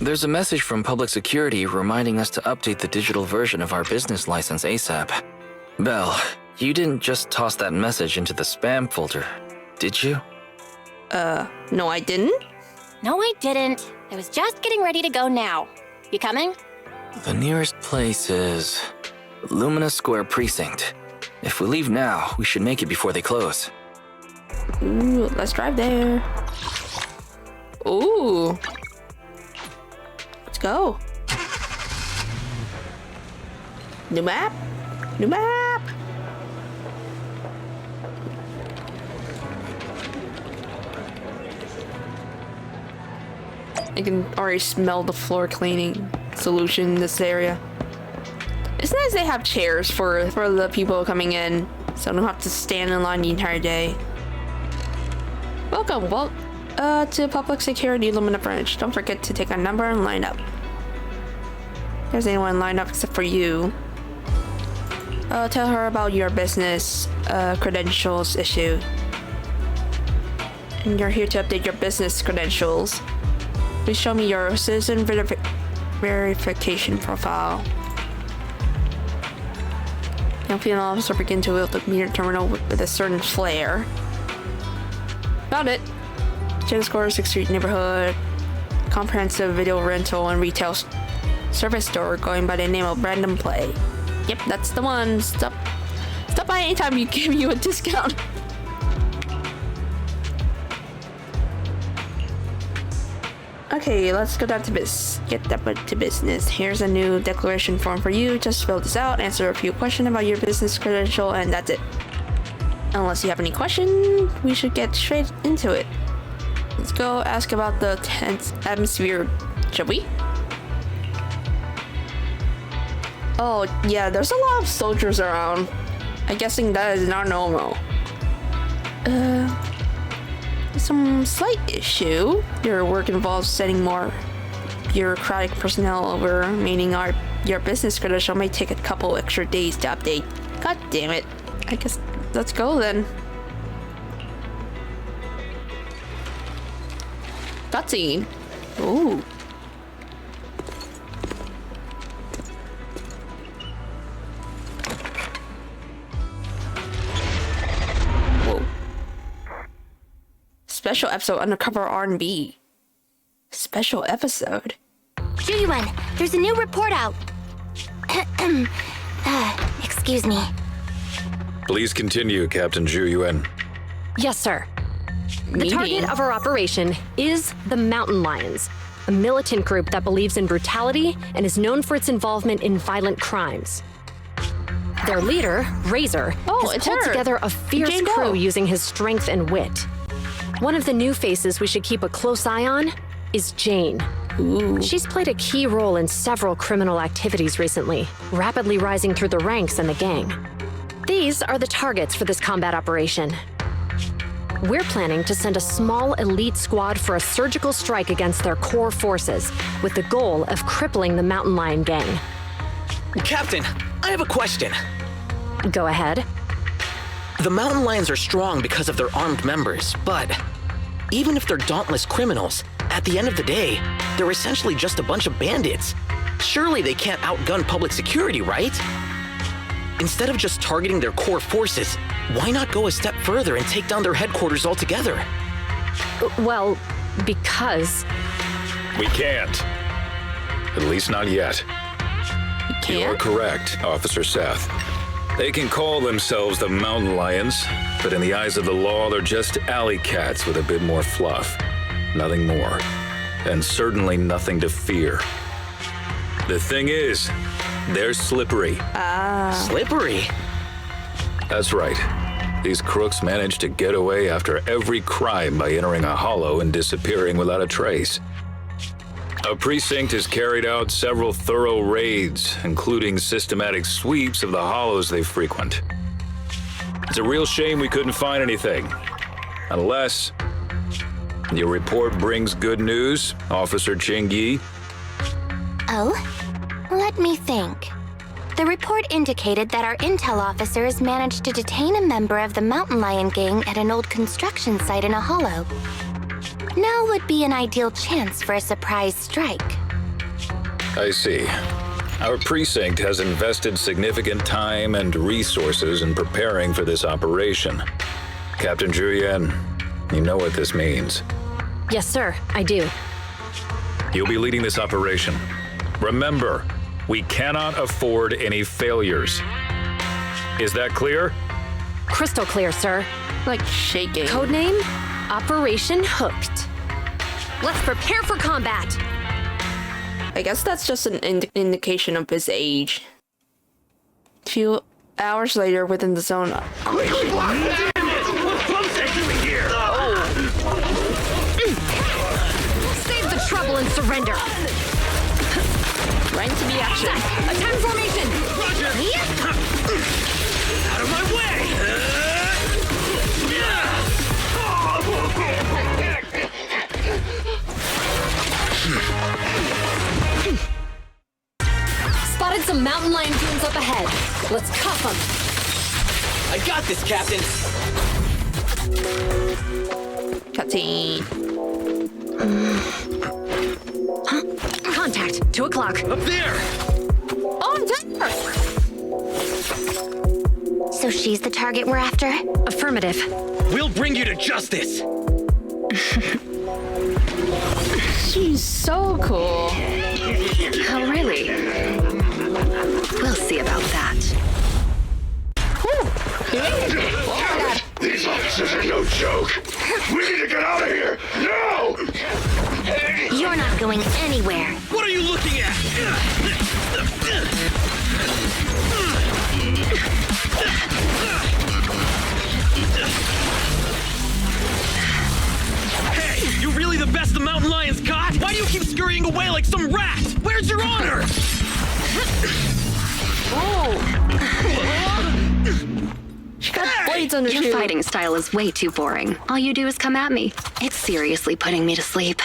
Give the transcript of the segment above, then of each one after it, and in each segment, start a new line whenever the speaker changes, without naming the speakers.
There's a message from Public Security reminding us to update the digital version of our business license ASAP. Belle, you didn't just toss that message into the spam folder, did you?
No I didn't.
No, I didn't. I was just getting ready to go now. You coming?
The nearest place is Lumina Square Precinct. If we leave now, we should make it before they close.
Ooh, let's drive there. Ooh. Let's go. New map? New map! I can already smell the floor cleaning solution in this area. It's nice they have chairs for the people coming in, so I don't have to stand in line the entire day. Welcome, to Public Security Lumina Branch. Don't forget to take a number and line up. There's anyone lined up except for you. Tell her about your business credentials issue. And you're here to update your business credentials. Please show me your citizen verification profile. Young female officer begin to wield the meter terminal with a certain flair. Found it. Jen Score 6th Street neighborhood. Comprehensive video rental and retail service store going by the name of Random Play. Yep, that's the one. Stop by anytime you give you a discount. Okay, let's go down to get to business. Here's a new declaration form for you. Just fill this out, answer a few questions about your business credential, and that's it. Unless you have any questions, we should get straight into it. Let's go ask about the tense atmosphere, shall we? Oh, yeah, there's a lot of soldiers around. I'm guessing that is not normal. Some slight issue. Your work involves sending more bureaucratic personnel over, meaning your business credential may take a couple extra days to update. God damn it. I guess let's go then. Cutscene. Ooh. Whoa. Special episode Undercover R&B. Special episode.
Zhu, there's a new report out. Excuse me.
Please continue, Captain Zhu.
Yes, sir. The target of our operation is the Mountain Lions, a militant group that believes in brutality and is known for its involvement in violent crimes. Their leader, Razor, has pulled together a fierce crew using his strength and wit. One of the new faces we should keep a close eye on is Jane.
Ooh.
She's played a key role in several criminal activities recently, rapidly rising through the ranks in the gang. These are the targets for this combat operation. We're planning to send a small elite squad for a surgical strike against their core forces, with the goal of crippling the Mountain Lion gang.
Captain, I have a question.
Go ahead.
The Mountain Lions are strong because of their armed members, but even if they're dauntless criminals, at the end of the day, they're essentially just a bunch of bandits. Surely they can't outgun public security, right? Instead of just targeting their core forces, why not go a step further and take down their headquarters altogether?
Well, because...
We can't. At least not yet. You're correct, Officer Seth. They can call themselves the Mountain Lions, but in the eyes of the law, they're just alley cats with a bit more fluff. Nothing more. And certainly nothing to fear. The thing is, they're slippery.
Slippery?
That's right. These crooks manage to get away after every crime by entering a hollow and disappearing without a trace. A precinct has carried out several thorough raids, including systematic sweeps of the hollows they frequent. It's a real shame we couldn't find anything. Unless your report brings good news, Officer Ching-Yi.
Oh? Let me think. The report indicated that our intel officers managed to detain a member of the Mountain Lion gang at an old construction site in a hollow. Now would be an ideal chance for a surprise strike.
I see. Our precinct has invested significant time and resources in preparing for this operation. Captain Juyen, you know what this means.
Yes, sir, I do.
You'll be leading this operation. Remember, we cannot afford any failures. Is that clear?
Crystal clear, sir.
Like shaking.
Codename, Operation Hooked. Let's prepare for combat.
I guess that's just an indication of his age. Few hours later, within the zone.
Quickly block the pump section here!
Save the trouble and surrender.
Right into the action.
Attack formation.
Roger! Out of my way!
Spotted some mountain lion goons up ahead. Let's cuff them.
I got this, Captain.
Cutscene.
Contact, 2 o'clock.
Up there!
Oh, I'm there!
So she's the target we're after?
Affirmative.
We'll bring you to justice!
She's so cool.
Oh, really? We'll see about that.
These officers are no joke! We need to get out of here! No!
You're not going anywhere.
What are you looking at? Hey, you really the best the mountain lions caught? Why do you keep scurrying away like some rat? Where's your honor?
She got blades under
Your
her.
fighting style is way too boring. All you do is come at me. It's seriously putting me to sleep.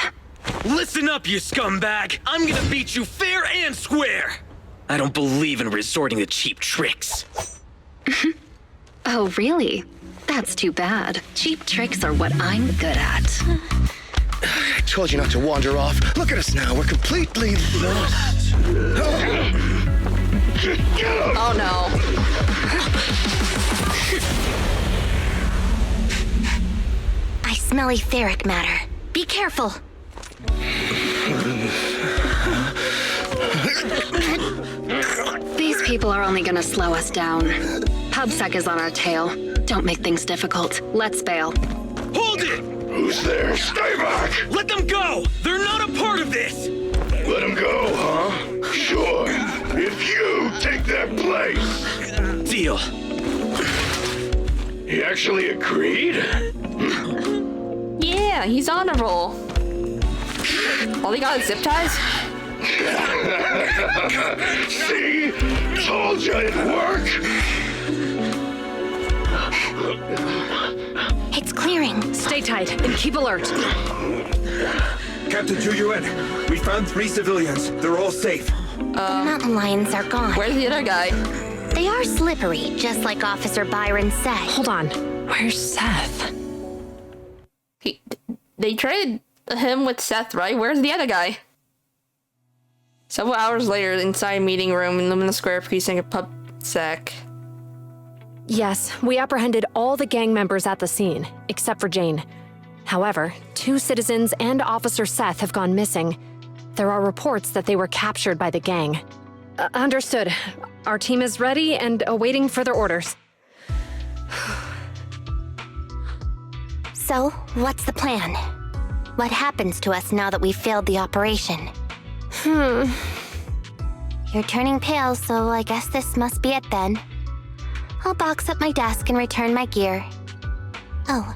Listen up, you scumbag! I'm gonna beat you fair and square! I don't believe in resorting to cheap tricks.
Oh, really? That's too bad. Cheap tricks are what I'm good at.
I told you not to wander off. Look at us now. We're completely lost.
Oh no.
I smell etheric matter. Be careful.
These people are only gonna slow us down. PubSec is on our tail. Don't make things difficult. Let's bail.
Hold it!
Who's there? Stay back!
Let them go! They're not a part of this!
Let him go, huh? Sure. If you take their place.
Deal.
He actually agreed?
Yeah, he's honorable. All he got is zip ties?
See? Told you it'd work.
It's clearing.
Stay tight and keep alert.
Captain Juyen, we found 3 civilians. They're all safe.
The mountain lions are gone.
Where's the other guy?
They are slippery, just like Officer Byron said.
Hold on. Where's Seth?
They traded him with Seth, right? Where's the other guy? Several hours later, inside a meeting room in Lumina Square precinct of PubSec.
Yes, we apprehended all the gang members at the scene, except for Jane. However, 2 citizens and Officer Seth have gone missing. There are reports that they were captured by the gang. Understood. Our team is ready and awaiting further orders.
So, what's the plan? What happens to us now that we've failed the operation? You're turning pale, so I guess this must be it then. I'll box up my desk and return my gear. Oh,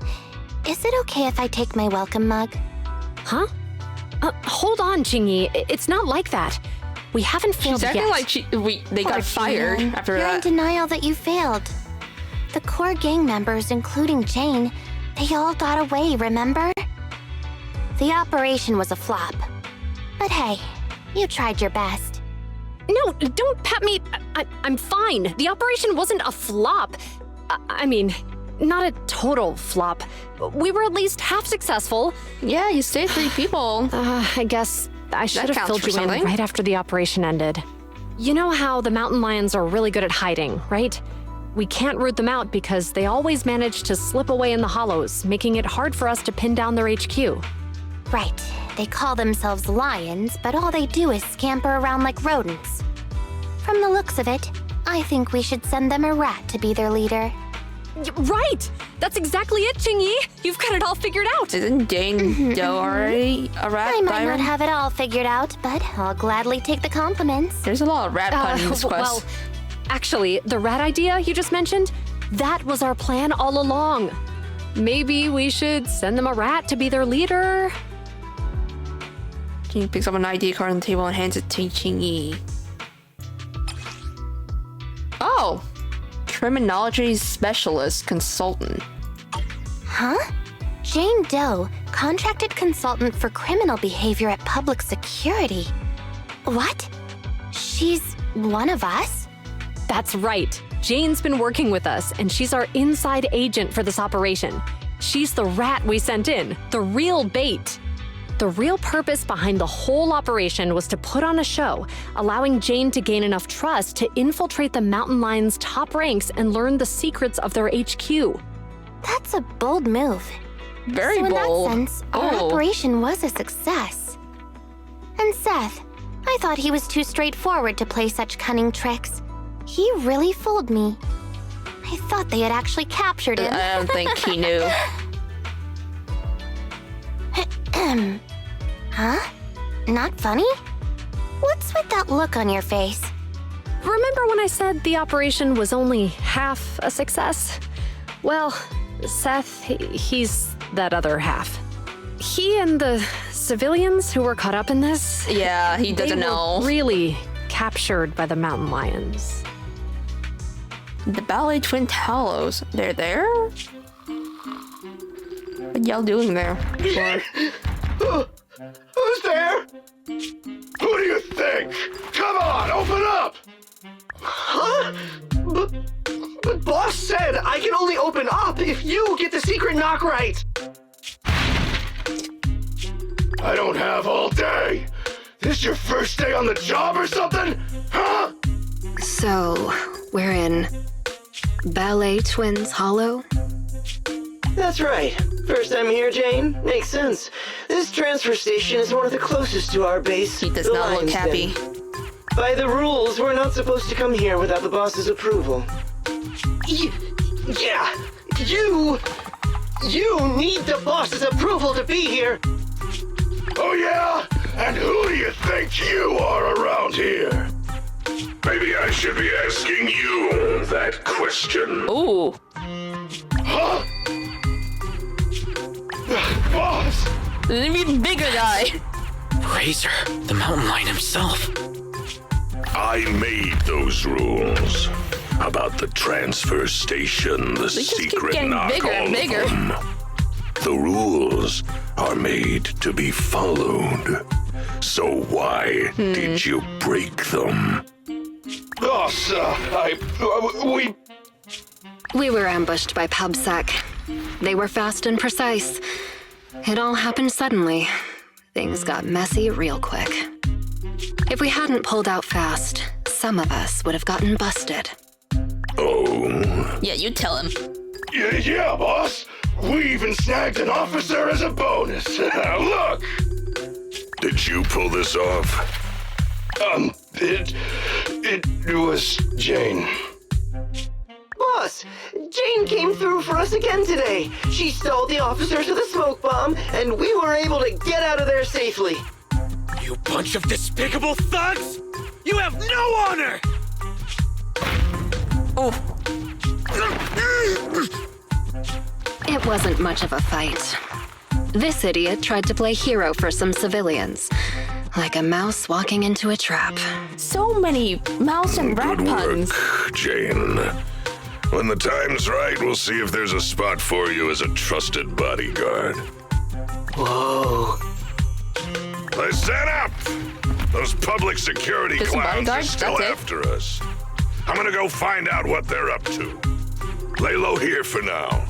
is it okay if I take my welcome mug?
Huh? Hold on, Chingy. It's not like that. We haven't failed
She's
yet.
acting like they got fired
Julian,
after
You're in
that.
denial that you failed. The core gang members, including Jane, they all got away, remember? The operation was a flop. But hey, you tried your best.
No, don't pat me. I'm fine. The operation wasn't a flop. I mean, not a total flop. We were at least half successful.
Yeah, you saved 3 people.
I guess I should have
counts
filled
for
you
something.
in right after the operation ended. You know how the mountain lions are really good at hiding, right? We can't root them out because they always manage to slip away in the hollows, making it hard for us to pin down their HQ.
Right. They call themselves lions, but all they do is scamper around like rodents. From the looks of it, I think we should send them a rat to be their leader.
Right! That's exactly it, Jingyi! You've got it all figured out!
Isn't Jane Doe already a rat,
I might
Byron?
not have it all figured out, but I'll gladly take the compliments.
There's a lot of rat puns in this quest.
Well, actually, the rat idea you just mentioned, that was our plan all along. Maybe we should send them a rat to be their leader.
Jing picks up an ID card on the table and hands it to Qingyi. Oh! Criminology Specialist Consultant.
Huh? Jane Doe, contracted consultant for criminal behavior at public security. What? She's one of us?
That's right. Jane's been working with us, and she's our inside agent for this operation. She's the rat we sent in, the real bait. The real purpose behind the whole operation was to put on a show, allowing Jane to gain enough trust to infiltrate the mountain lions' top ranks and learn the secrets of their HQ.
That's a bold move.
Very
so
bold.
in that sense, our operation was a success. And Seth, I thought he was too straightforward to play such cunning tricks. He really fooled me. I thought they had actually captured him.
I don't think he knew.
Huh? Not funny? What's with that look on your face?
Remember when I said the operation was only half a success? Well, Seth, he's that other half. He and the civilians who were caught up in this,
Yeah, he
they
doesn't
were
know.
really captured by the mountain lions.
The Ballet Twin Hollows. They're there? What y'all doing there?
Who's there? Who do you think? Come on, open up!
Huh? But boss said I can only open up if you get the secret knock right.
I don't have all day. This your first day on the job or something? Huh?
So, we're in Ballet Twins Hollow?
That's right. First time here, Jane. Makes sense. This transfer station is one of the closest to our base.
He does
the
not look
Lion's
happy.
Den. By the rules, we're not supposed to come here without the boss's approval. Yeah, you need the boss's approval to be here.
Oh yeah? And who do you think you are around here? Maybe I should be asking you that question.
Ooh.
Huh? Boss!
An even bigger guy.
Razor, the mountain lion himself.
I made those rules about the transfer station, the
just keep
secret
getting
knock,
bigger and
all of
bigger.
them. The rules are made to be followed. So why did you break them? Boss,
We were ambushed by PubSec. They were fast and precise. It all happened suddenly. Things got messy real quick. If we hadn't pulled out fast, some of us would have gotten busted.
Oh.
Yeah, you tell him.
Yeah, boss. We even snagged an officer as a bonus. Look! Did you pull this off? It was Jane.
Boss, Jane came through for us again today. She stole the officers with a smoke bomb, and we were able to get out of there safely.
You bunch of despicable thugs! You have no honor!
It wasn't much of a fight. This idiot tried to play hero for some civilians, like a mouse walking into a trap.
So many mouse and rat
Good
puns.
work, Jane. When the time's right, we'll see if there's a spot for you as a trusted bodyguard.
Whoa.
Listen up! Those public security
Just
clowns are
bodyguards?
still
That's it?
after us. I'm gonna go find out what they're up to. Lay low here for now.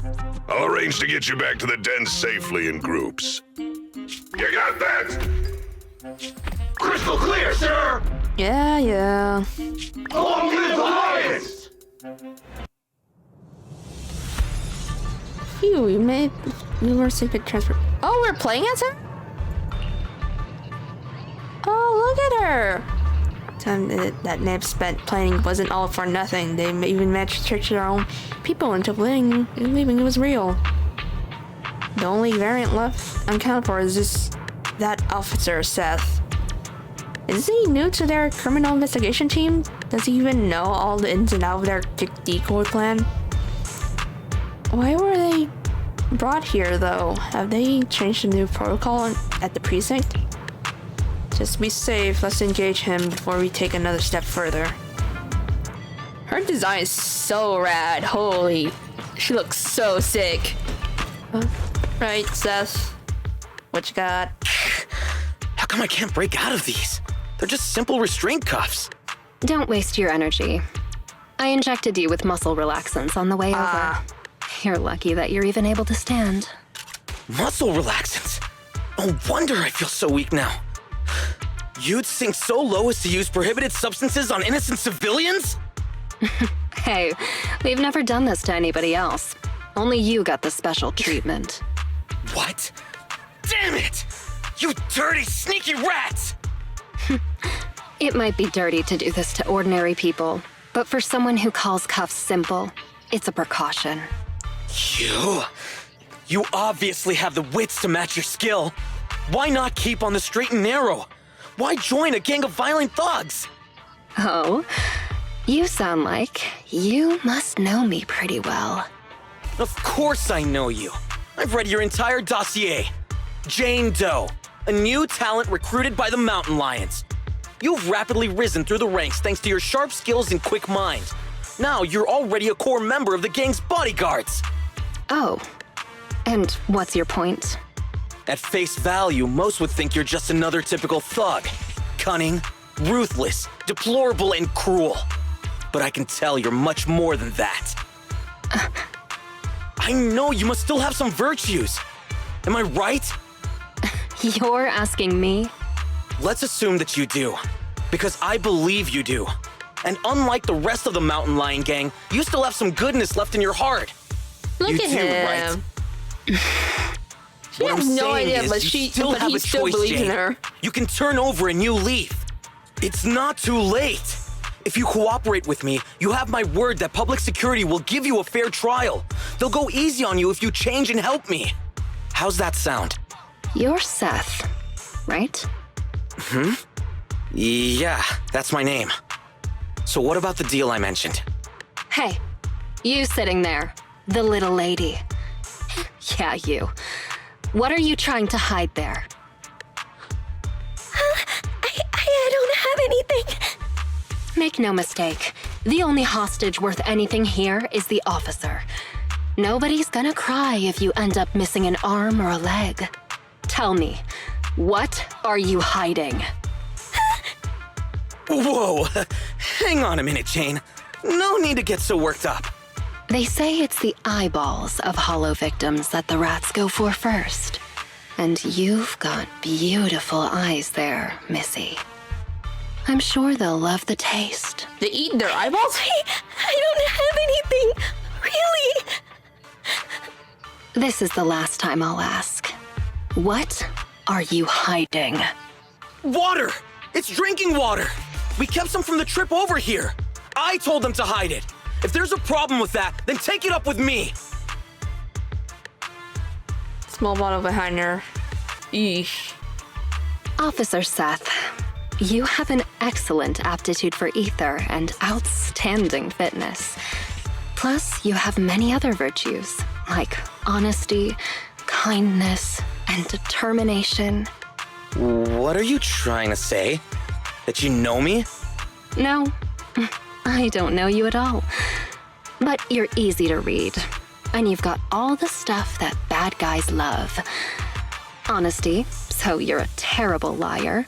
I'll arrange to get you back to the den safely in groups. You got that? officer!
Yeah.
Long live the Alliance!
Phew, we made numerous secret transfer. Oh, we're playing as her? Oh, look at her! Time that Neb spent planning wasn't all for nothing. They even managed to trick their own people into believing it was real. The only variant left unaccounted for is just that officer, Seth. Is he new to their criminal investigation team? Does he even know all the ins and outs of their decoy plan? Why were they brought here, though? Have they changed the new protocol at the precinct? Just to be safe, let's engage him before we take another step further. Her design is so rad. Holy, she looks so sick. Right, Seth? What you got?
How come I can't break out of these? They're just simple restraint cuffs.
Don't waste your energy. I injected you with muscle relaxants on the way over. You're lucky that you're even able to stand.
Muscle relaxants? No wonder I feel so weak now. You'd sink so low as to use prohibited substances on innocent civilians?
Hey, we've never done this to anybody else. Only you got the special treatment.
What? Damn it! You dirty, sneaky rats!
It might be dirty to do this to ordinary people, but for someone who calls cuffs simple, it's a precaution.
You obviously have the wits to match your skill. Why not keep on the straight and narrow? Why join a gang of violent thugs?
Oh, you sound like you must know me pretty well.
Of course I know you. I've read your entire dossier. Jane Doe, a new talent recruited by the Mountain Lions. You've rapidly risen through the ranks thanks to your sharp skills and quick mind. Now you're already a core member of the gang's bodyguards.
Oh, and what's your point?
At face value, most would think you're just another typical thug. Cunning, ruthless, deplorable, and cruel. But I can tell you're much more than that. I know you must still have some virtues. Am I right?
You're asking me?
Let's assume that you do, because I believe you do. And unlike the rest of the Mountain Lion gang, you still have some goodness left in your heart.
Look
you
at
do,
him.
right?
She
What
has
I'm
no
saying
idea,
is
but
you
he
still have a
still
choice,
believes in
Jane.
her.
You can turn over a new leaf. It's not too late. If you cooperate with me, you have my word that public security will give you a fair trial. They'll go easy on you if you change and help me. How's that sound?
You're Seth, right?
Yeah, that's my name. So what about the deal I mentioned?
Hey, you sitting there, the little lady. Yeah, you. What are you trying to hide there?
I don't have anything.
Make no mistake, the only hostage worth anything here is the officer. Nobody's gonna cry if you end up missing an arm or a leg. Tell me, what are you hiding?
Whoa, hang on a minute, Jane. No need to get so worked up.
They say it's the eyeballs of hollow victims that the rats go for first. And you've got beautiful eyes there, Missy. I'm sure they'll love the taste.
They eat their eyeballs?
I don't have anything. Really?
This is the last time I'll ask. What are you hiding?
Water! It's drinking water! We kept some from the trip over here. I told them to hide it. If there's a problem with that, then take it up with me.
Small bottle behind her. Eesh.
Officer Seth, you have an excellent aptitude for ether and outstanding fitness. Plus, you have many other virtues, like honesty, kindness, and determination.
What are you trying to say? That you know me?
No, I don't know you at all. But you're easy to read, and you've got all the stuff that bad guys love. Honesty, so you're a terrible liar.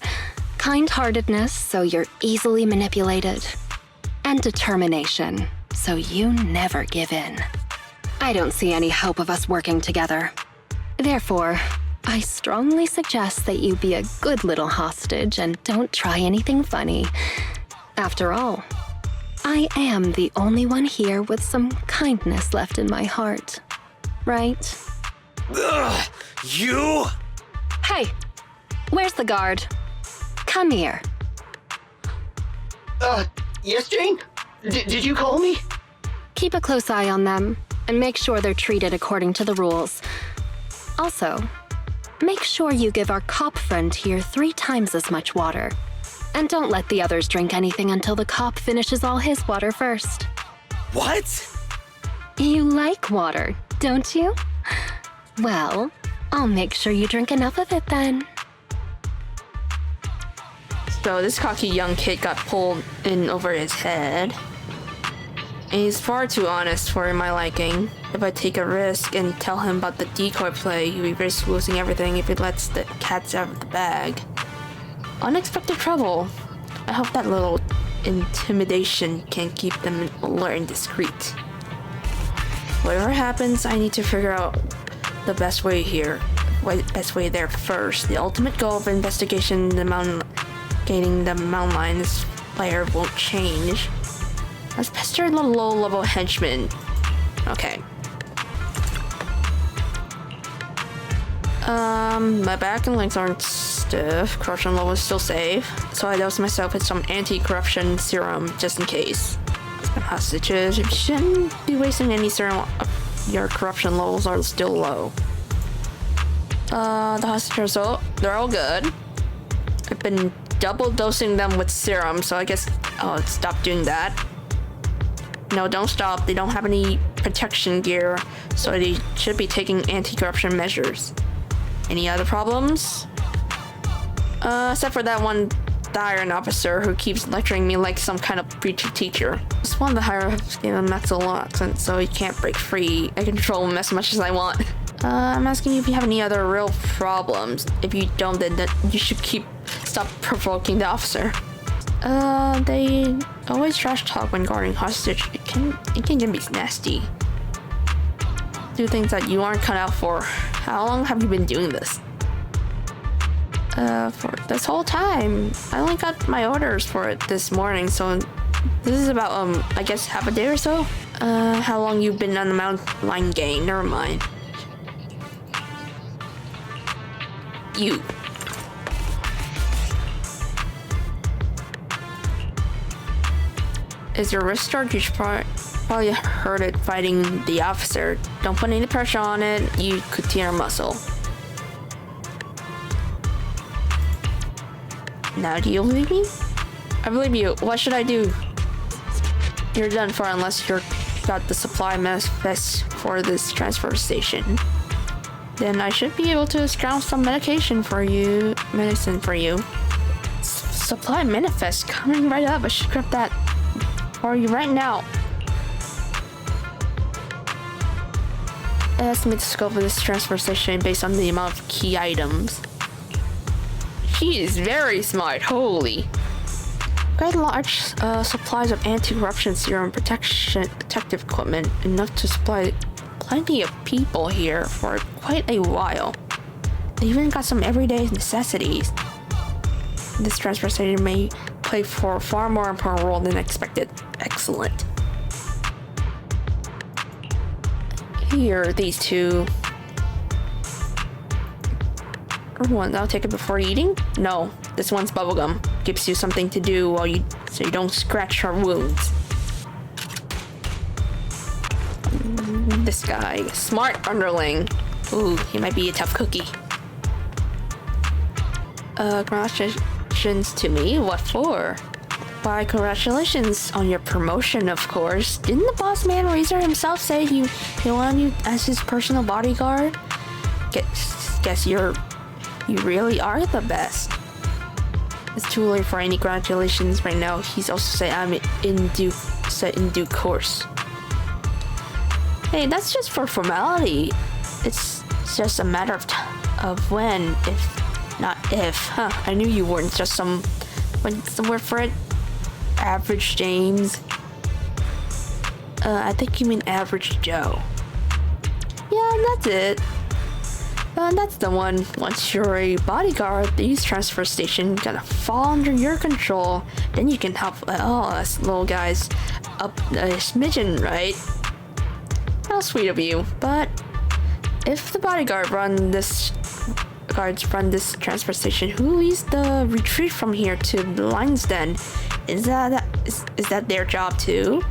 Kind-heartedness, so you're easily manipulated. And determination, so you never give in. I don't see any hope of us working together. Therefore, I strongly suggest that you be a good little hostage and don't try anything funny. After all, I am the only one here with some kindness left in my heart, right?
Ugh! You?
Hey, where's the guard? Come here.
Yes, Jane? Did you call me?
Keep a close eye on them and make sure they're treated according to the rules. Also, make sure you give our cop friend here 3 times as much water. And don't let the others drink anything until the cop finishes all his water first.
What?
You like water, don't you? Well, I'll make sure you drink enough of it then.
So this cocky young kid got pulled in over his head. And he's far too honest for my liking. If I take a risk and tell him about the decoy play, he risks losing everything if he lets the cats out of the bag. Unexpected trouble. I hope that little intimidation can keep them alert and discreet. Whatever happens, I need to figure out the best way here. Best way there first. The ultimate goal of investigation, gaining the mountain lions player won't change. Let's pester the low-level henchman. Okay. My back and legs aren't stiff. Corruption level is still safe. So I dose myself with some anti-corruption serum just in case. Hostages, you shouldn't be wasting any serum. Your corruption levels are still low. The hostages, they're all good. I've been double dosing them with serum, so I guess I'll stop doing that. No, don't stop. They don't have any protection gear, so they should be taking anti-corruption measures. Any other problems? Except for that one Iron officer who keeps lecturing me like some kind of preacher teacher. Just one of the higher ups gave him maximum accent, so he can't break free. I control him as much as I want. I'm asking you if you have any other real problems. If you don't, then you should stop provoking the officer. They always trash talk when guarding hostage. It can get me nasty. Do things that you aren't cut out for. How long have you been doing this? For this whole time. I only got my orders for it this morning, so this is about, I guess half a day or so? How long you've been on the mountain line gang? Never mind. You. Is your wrist struck? You should probably hurt it fighting the officer. Don't put any pressure on it. You could tear a muscle. Now, do you believe me? I believe you. What should I do? You're done for unless you've got the supply manifest for this transfer station. Then I should be able to scrounge some medicine for you. Supply manifest coming right up. I should grab that for you right now. Estimate the scope of this transfer station based on the amount of key items. She is very smart, holy. Quite large supplies of anti-corruption serum protective equipment, enough to supply plenty of people here for quite a while. They even got some everyday necessities. This transfer station may play for a far more important role than expected. Excellent. Here, these two. One, I'll take it before eating? No, this one's bubblegum. Gives you something to do so you don't scratch her wounds. This guy, smart underling. Ooh, he might be a tough cookie. Congratulations to me? What for? Why, congratulations on your promotion, of course. Didn't the boss man Razor himself say he wanted you as his personal bodyguard? Guess you really are the best. It's too late for any congratulations right now. He's also saying I'm in due course. Hey, that's just for formality. It's just a matter of when, if not if. Huh, I knew you weren't just somewhere for it. Average James. I think you mean Average Joe. Yeah, that's it. That's the one. Once you're a bodyguard, these transfer stations gonna fall under your control. Then you can help us little guys up a smidgen, right? How sweet of you. But if the bodyguards run this transfer station, who leads the retreat from here to the lion's den? Is that their job too?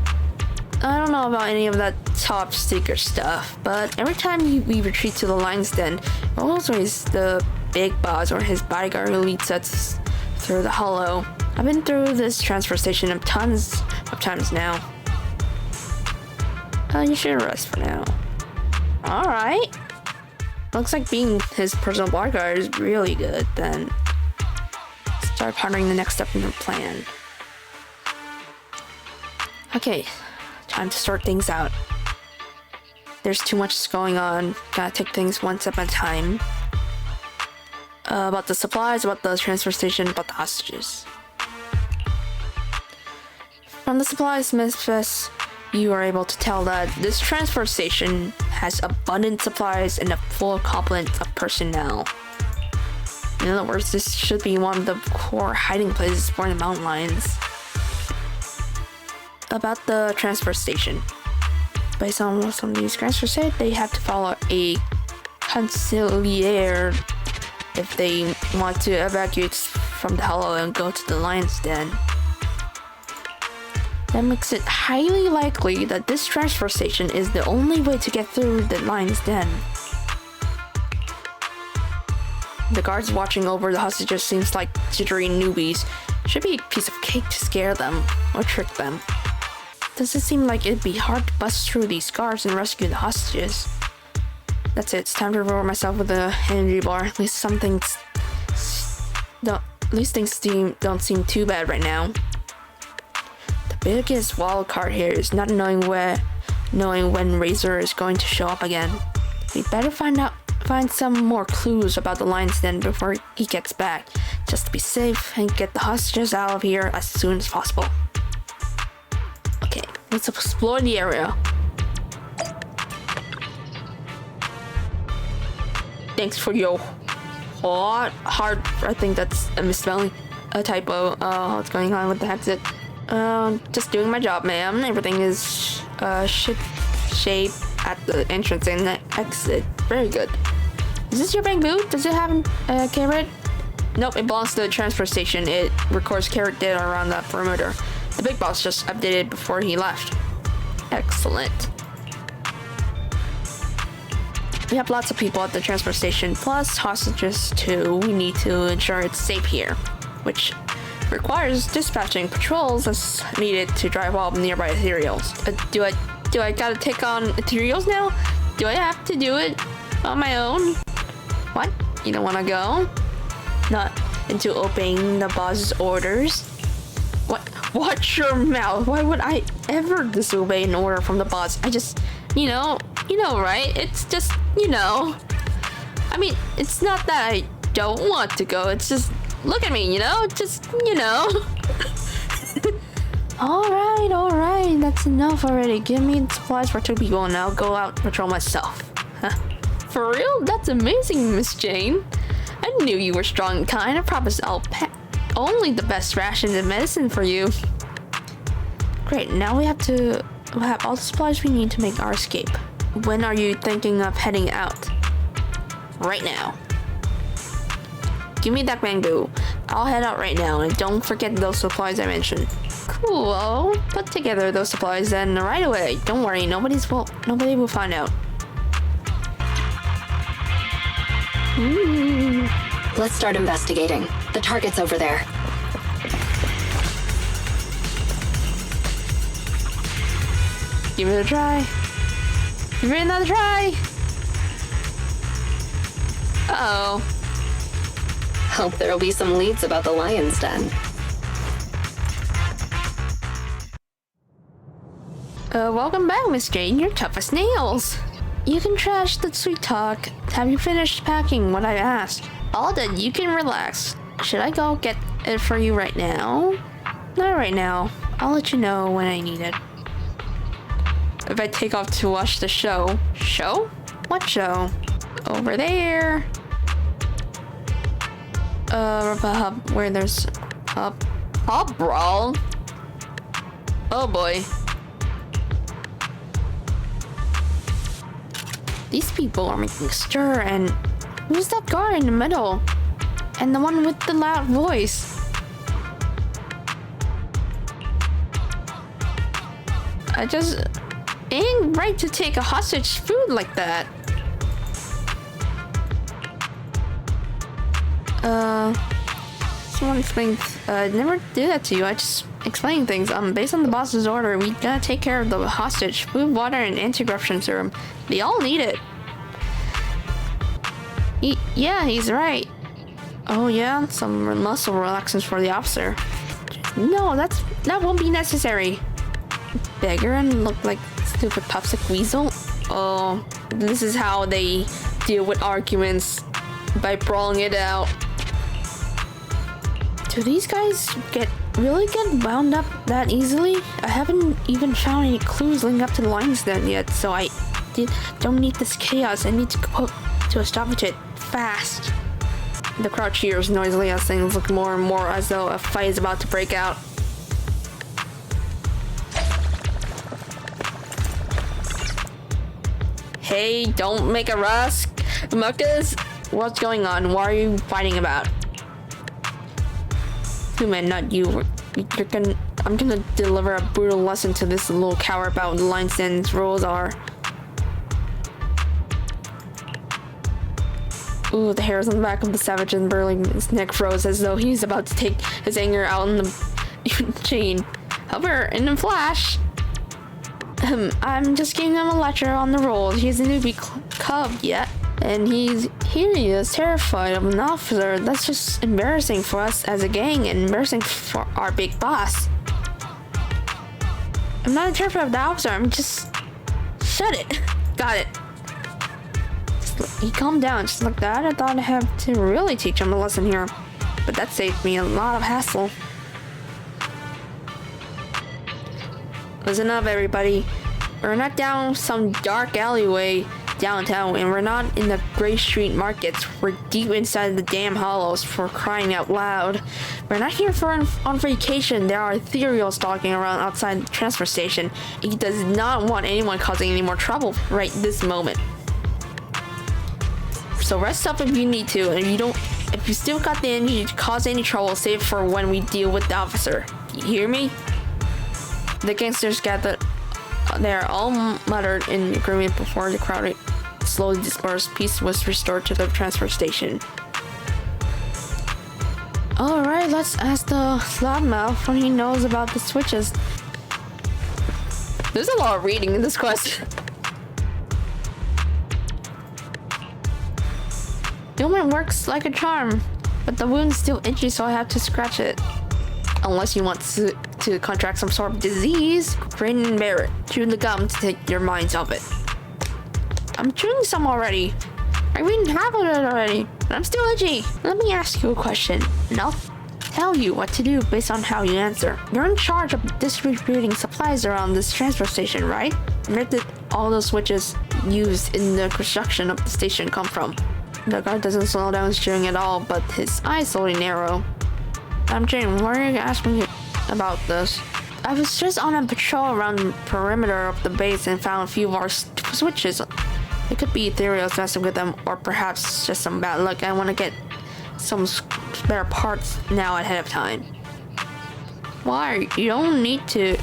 I don't know about any of that top secret stuff, but every time we retreat to the lion's den, always the big boss or his bodyguard who leads us through the hollow. I've been through this transfer station tons of times now. You should rest for now. Alright. Looks like being his personal bodyguard is really good, then. Start pondering the next step in the plan. Okay, time to sort things out. There's too much going on. Gotta take things one step at a time. About the supplies, about the transfer station, about the hostages. From the supplies manifest, you are able to tell that this transfer station has abundant supplies and a full complement of personnel. In other words, this should be one of the core hiding places for the mountain lions. About the transfer station. Based on what some of these transfers said, they have to follow a conciliere if they want to evacuate from the hollow and go to the lion's den. That makes it highly likely that this transfer station is the only way to get through the lion's den. The guards watching over the hostages seems like jittery newbies. Should be a piece of cake to scare them or trick them. Does it seem like it'd be hard to bust through these guards and rescue the hostages? That's it. It's time to reward myself with a energy bar. At least things don't seem too bad right now. The biggest wild card here is not knowing when Razor is going to show up again. We better find some more clues about the lion's den before he gets back, just to be safe and get the hostages out of here as soon as possible. Okay, let's explore the area. Thanks for your hard. I think that's a misspelling, a typo. What's going on with the headset? Just doing my job, ma'am. Everything is shape at the entrance and the exit. Very good. Is this your bamboo? Does it have a carrot? Nope, it belongs to the transfer station. It records carrot data around that perimeter. The big boss just updated before he left. Excellent. We have lots of people at the transfer station, plus hostages too. We need to ensure it's safe here, which requires dispatching patrols as needed to drive all nearby ethereals. Do I gotta take on ethereals now? Do I have to do it on my own? What? You don't wanna go? Not into obeying the boss's orders? What? Watch your mouth. Why would I ever disobey an order from the boss? I just, you know, right? It's just, I mean, it's not that I don't want to go. It's just, look at me, just, Alright. That's enough already. Give me the supplies for 2 people and I'll go out and patrol myself. Huh. For real? That's amazing, Miss Jane. I knew you were strong and kind. I promise I'll pack only the best rations and medicine for you. Great, now we have all the supplies we need to make our escape. When are you thinking of heading out? Right now. Give me that bamboo. I'll head out right now, and don't forget those supplies I mentioned. Cool, I'll put together those supplies then right away. Don't worry, nobody will find out.
Let's start investigating. The target's over there.
Give it a try. Give it another try. Uh-oh.
Hope there'll be some leads about the lion's den.
Welcome back, Miss Jane. You're tough as nails. You can trash the sweet talk. Have you finished packing what I asked? All done. You can relax. Should I go get it for you right now? Not right now. I'll let you know when I need it. If I take off to watch the show. Show? What show? over there. Where there's hub brawl. Oh boy. These people are making stir, and who's that guard in the middle? And the one with the loud voice? I just ain't right to take a hostage food like that. Someone explained, never do that to you. I just explain things. Based on the boss's order, we gotta take care of the hostage. Food, water, and anti-corruption serum. They all need it. Yeah, he's right. Oh yeah, some muscle relaxants for the officer. No, that won't be necessary. Beggar and look like stupid Popsicle Weasel. Oh, this is how they deal with arguments, by brawling it out. Do these guys really get wound up that easily? I haven't even found any clues leading up to the lion's den yet, so I don't need this chaos. I need to go to establish it fast. The crowd cheers noisily as things look more and more as though a fight is about to break out. Hey, don't make a rusk. Muckus, what's going on? What are you fighting about? Two men, not you. I'm gonna deliver a brutal lesson to this little coward about what the lion's den's rules are. Ooh, the hairs on the back of the savage and burling his neck froze as though he's about to take his anger out on the chain. However, in a flash, I'm just giving him a lecture on the rules. He's a newbie cub yet, and here he is, terrified of an officer. That's just embarrassing for us as a gang and embarrassing for our big boss. I'm not terrified of the officer, I'm just... Shut it! Got it. He calmed down just like that. I thought I'd have to really teach him a lesson here, but that saved me a lot of hassle. Listen up, everybody. We're not down some dark alleyway downtown, and we're not in the Gray Street markets. We're deep inside the damn hollows, for crying out loud. We're not here on vacation. There are ethereals stalking around outside the transfer station. He does not want anyone causing any more trouble right this moment. So rest up if you need to, and if you still got the energy to cause any trouble, save for when we deal with the officer. You hear me? The gangsters gathered there, all muttered in agreement before the crowd slowly dispersed. Peace was restored to the transfer station. Alright, let's ask the loudmouth when he knows about the switches. There's a lot of reading in this quest. The ointment works like a charm, but the wound's still itchy, so I have to scratch it. Unless you want to contract some sort of disease, grin and bear it. Chew the gum to take your minds off it. I'm chewing some already. I read half of it already, but I'm still itchy. Let me ask you a question, and I'll tell you what to do based on how you answer. You're in charge of distributing supplies around this transfer station, right? Where did all those switches used in the construction of the station come from? The guard doesn't slow down his chewing at all, but his eyes slowly narrow. I'm Jane, why are you asking me about this? I was just on a patrol around the perimeter of the base and found a few of our switches. It could be ethereals messing with them, or perhaps just some bad luck. I want to get some spare parts now ahead of time. Why? You don't need to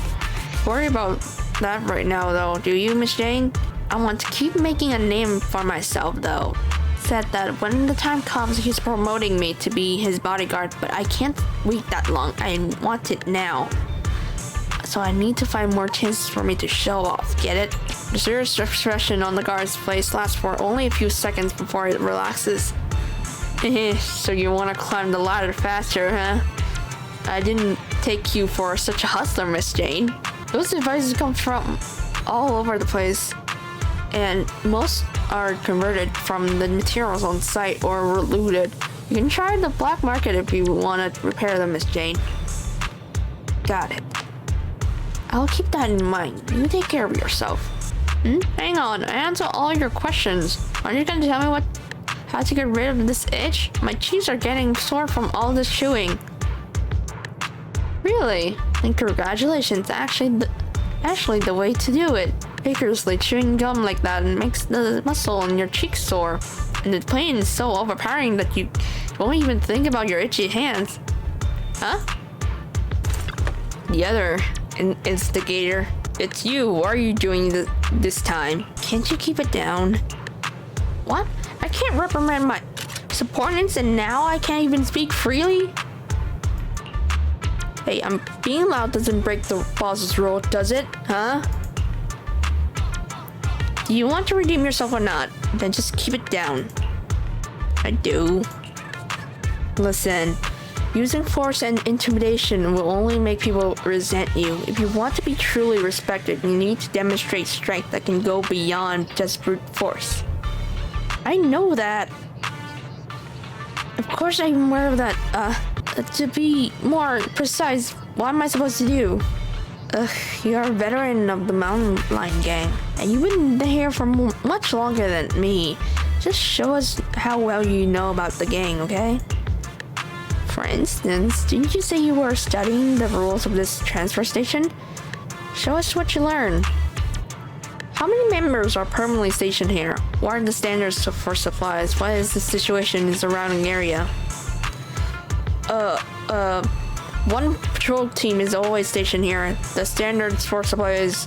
worry about that right now, though, do you, Miss Jane? I want to keep making a name for myself, though. Said that when the time comes, he's promoting me to be his bodyguard, but I can't wait that long. I want it now. So I need to find more chances for me to show off, get it? The serious expression on the guard's face lasts for only a few seconds before it relaxes. So you want to climb the ladder faster, huh? I didn't take you for such a hustler, Miss Jane. Those devices come from all over the place, and most are converted from the materials on site or were looted. You can try the black market if you want to repair them, Miss Jane. Got it. I'll keep that in mind. You take care of yourself. Hang on, I answer all your questions. Aren't you gonna tell me how to get rid of this itch? My cheeks are getting sore from all this chewing. Really? And congratulations, actually the way to do it. Vigorously chewing gum like that makes the muscle in your cheeks sore. And the pain is so overpowering that you won't even think about your itchy hands. Huh? The other instigator. It's you. What are you doing this time? Can't you keep it down? What? I can't reprimand my subordinates and now I can't even speak freely? Hey, being loud doesn't break the boss's rule, does it? Huh? Do you want to redeem yourself or not? Then just keep it down. I do. Listen, using force and intimidation will only make people resent you. If you want to be truly respected, you need to demonstrate strength that can go beyond just brute force. I know that. Of course I'm aware of that. To be more precise, what am I supposed to do? You're a veteran of the Mountain Lion Gang, and you've been here for much longer than me. Just show us how well you know about the gang, okay? For instance, didn't you say you were studying the rules of this transfer station? Show us what you learned. How many members are permanently stationed here? What are the standards for supplies? What is the situation in the surrounding area? One patrol team is always stationed here. The standards for supplies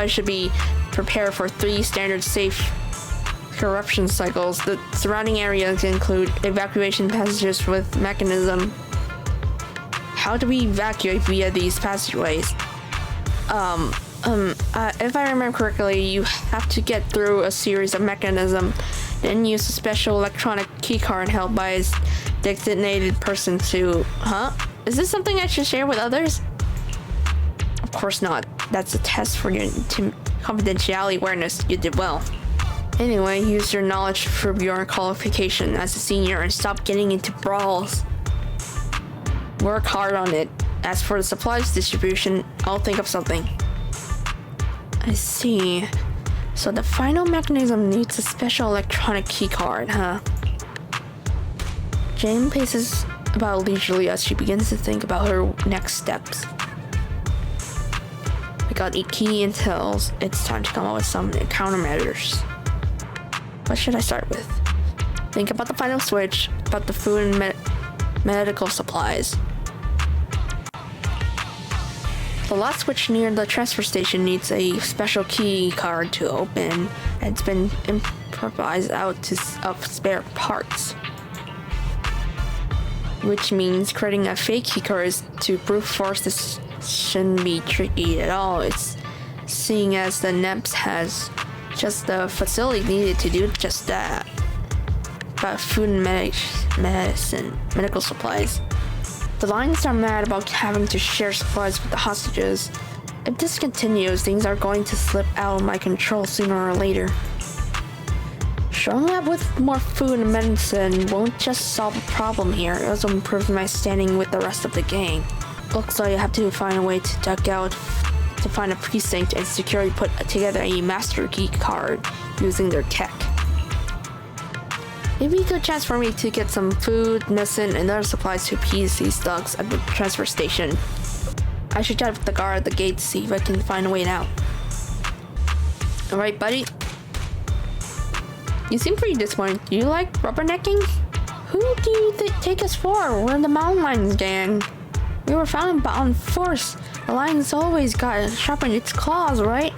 should be prepared for 3 standard safe corruption cycles. The surrounding areas include evacuation passages with mechanism. How do we evacuate via these passageways? If I remember correctly, you have to get through a series of mechanisms, then use a special electronic keycard held by a designated person to... Huh? Is this something I should share with others? Of course not. That's a test for your confidentiality awareness. You did well. Anyway, use your knowledge for your qualification as a senior and stop getting into brawls. Work hard on it. As for the supplies distribution, I'll think of something. I see. So the final mechanism needs a special electronic keycard, huh? Jane paces about leisurely as she begins to think about her next steps. I got key intel. It's time to come up with some countermeasures. What should I start with? Think about the final switch, about the food and medical supplies. The last switch near the transfer station needs a special key card to open, and it's been improvised out of spare parts. Which means creating a fake key card to brute force this shouldn't be tricky at all. It's seeing as the NEPS has just the facility needed to do just that. About food and medical supplies. The Lions are mad about having to share supplies with the hostages. If this continues, things are going to slip out of my control sooner or later. Showing up with more food and medicine won't just solve a problem here, it also improves my standing with the rest of the gang. Looks like I have to find a way to duck out to find a precinct and securely put together a master key card using their tech. Maybe a good chance for me to get some food, medicine, and other supplies to appease these thugs at the transfer station. I should chat with the guard at the gate to see if I can find a way out. Alright, buddy. You seem pretty disappointed. Do you like rubbernecking? Who do you take us for? We're the Mountain Lions gang. We were founded on force. The lion's always got to sharpen its claws, right?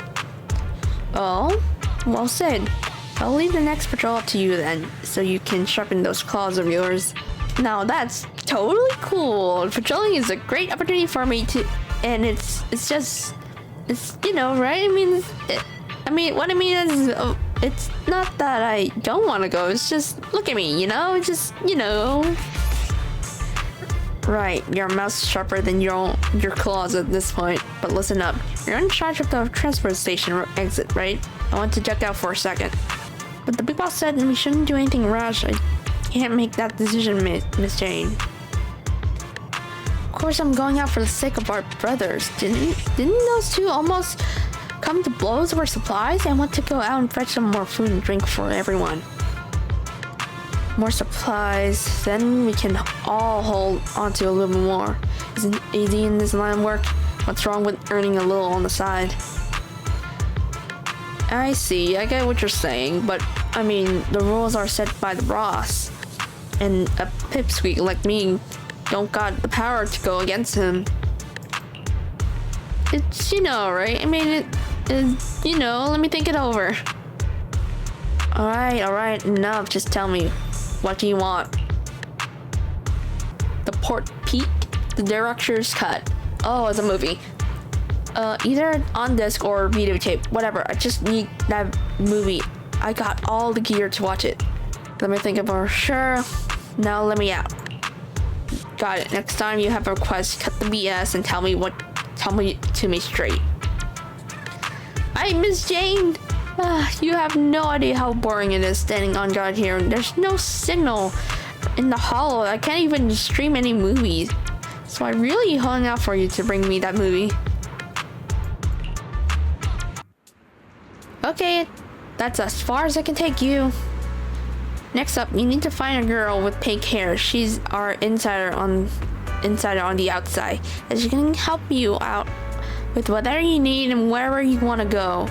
Oh, well said. I'll leave the next patrol up to you then, so you can sharpen those claws of yours. Now that's totally cool. Patrolling is a great opportunity for me to, and it's you know, right? What I mean is, it's not that I don't want to go. It's just look at me, you know, Right, your mouth's sharper than your claws at this point. But listen up, you're in charge of the transfer station exit, right? I want to check out for a second. But the big boss said we shouldn't do anything rash. I can't make that decision, Miss Jane. Of course I'm going out for the sake of our brothers. Didn't those two almost come to blows over supplies? I want to go out and fetch some more food and drink for everyone. More supplies, then we can all hold onto a little bit more. Isn't easy in this line of work? What's wrong with earning a little on the side? I see, I get what you're saying, but I mean, the rules are set by the boss. And a pipsqueak like me don't got the power to go against him. It's, you know, right? I mean, it is, you know, let me think it over. Alright, enough. Just tell me, what do you want? The Port Peak? The director's cut. Oh, it's a movie. Either on disc or videotape, whatever. I just need that movie. I got all the gear to watch it. Let me think about it. Sure. Now let me out. Got it. Next time you have a request, cut the BS and tell me to me straight. Hi, Miss Jane. You have no idea how boring it is standing on guard here. There's no signal in the hollow. I can't even stream any movies. So I really hung out for you to bring me that movie. Okay, that's as far as I can take you. Next up, you need to find a girl with pink hair. She's our insider on the outside. And she can help you out with whatever you need and wherever you want to go.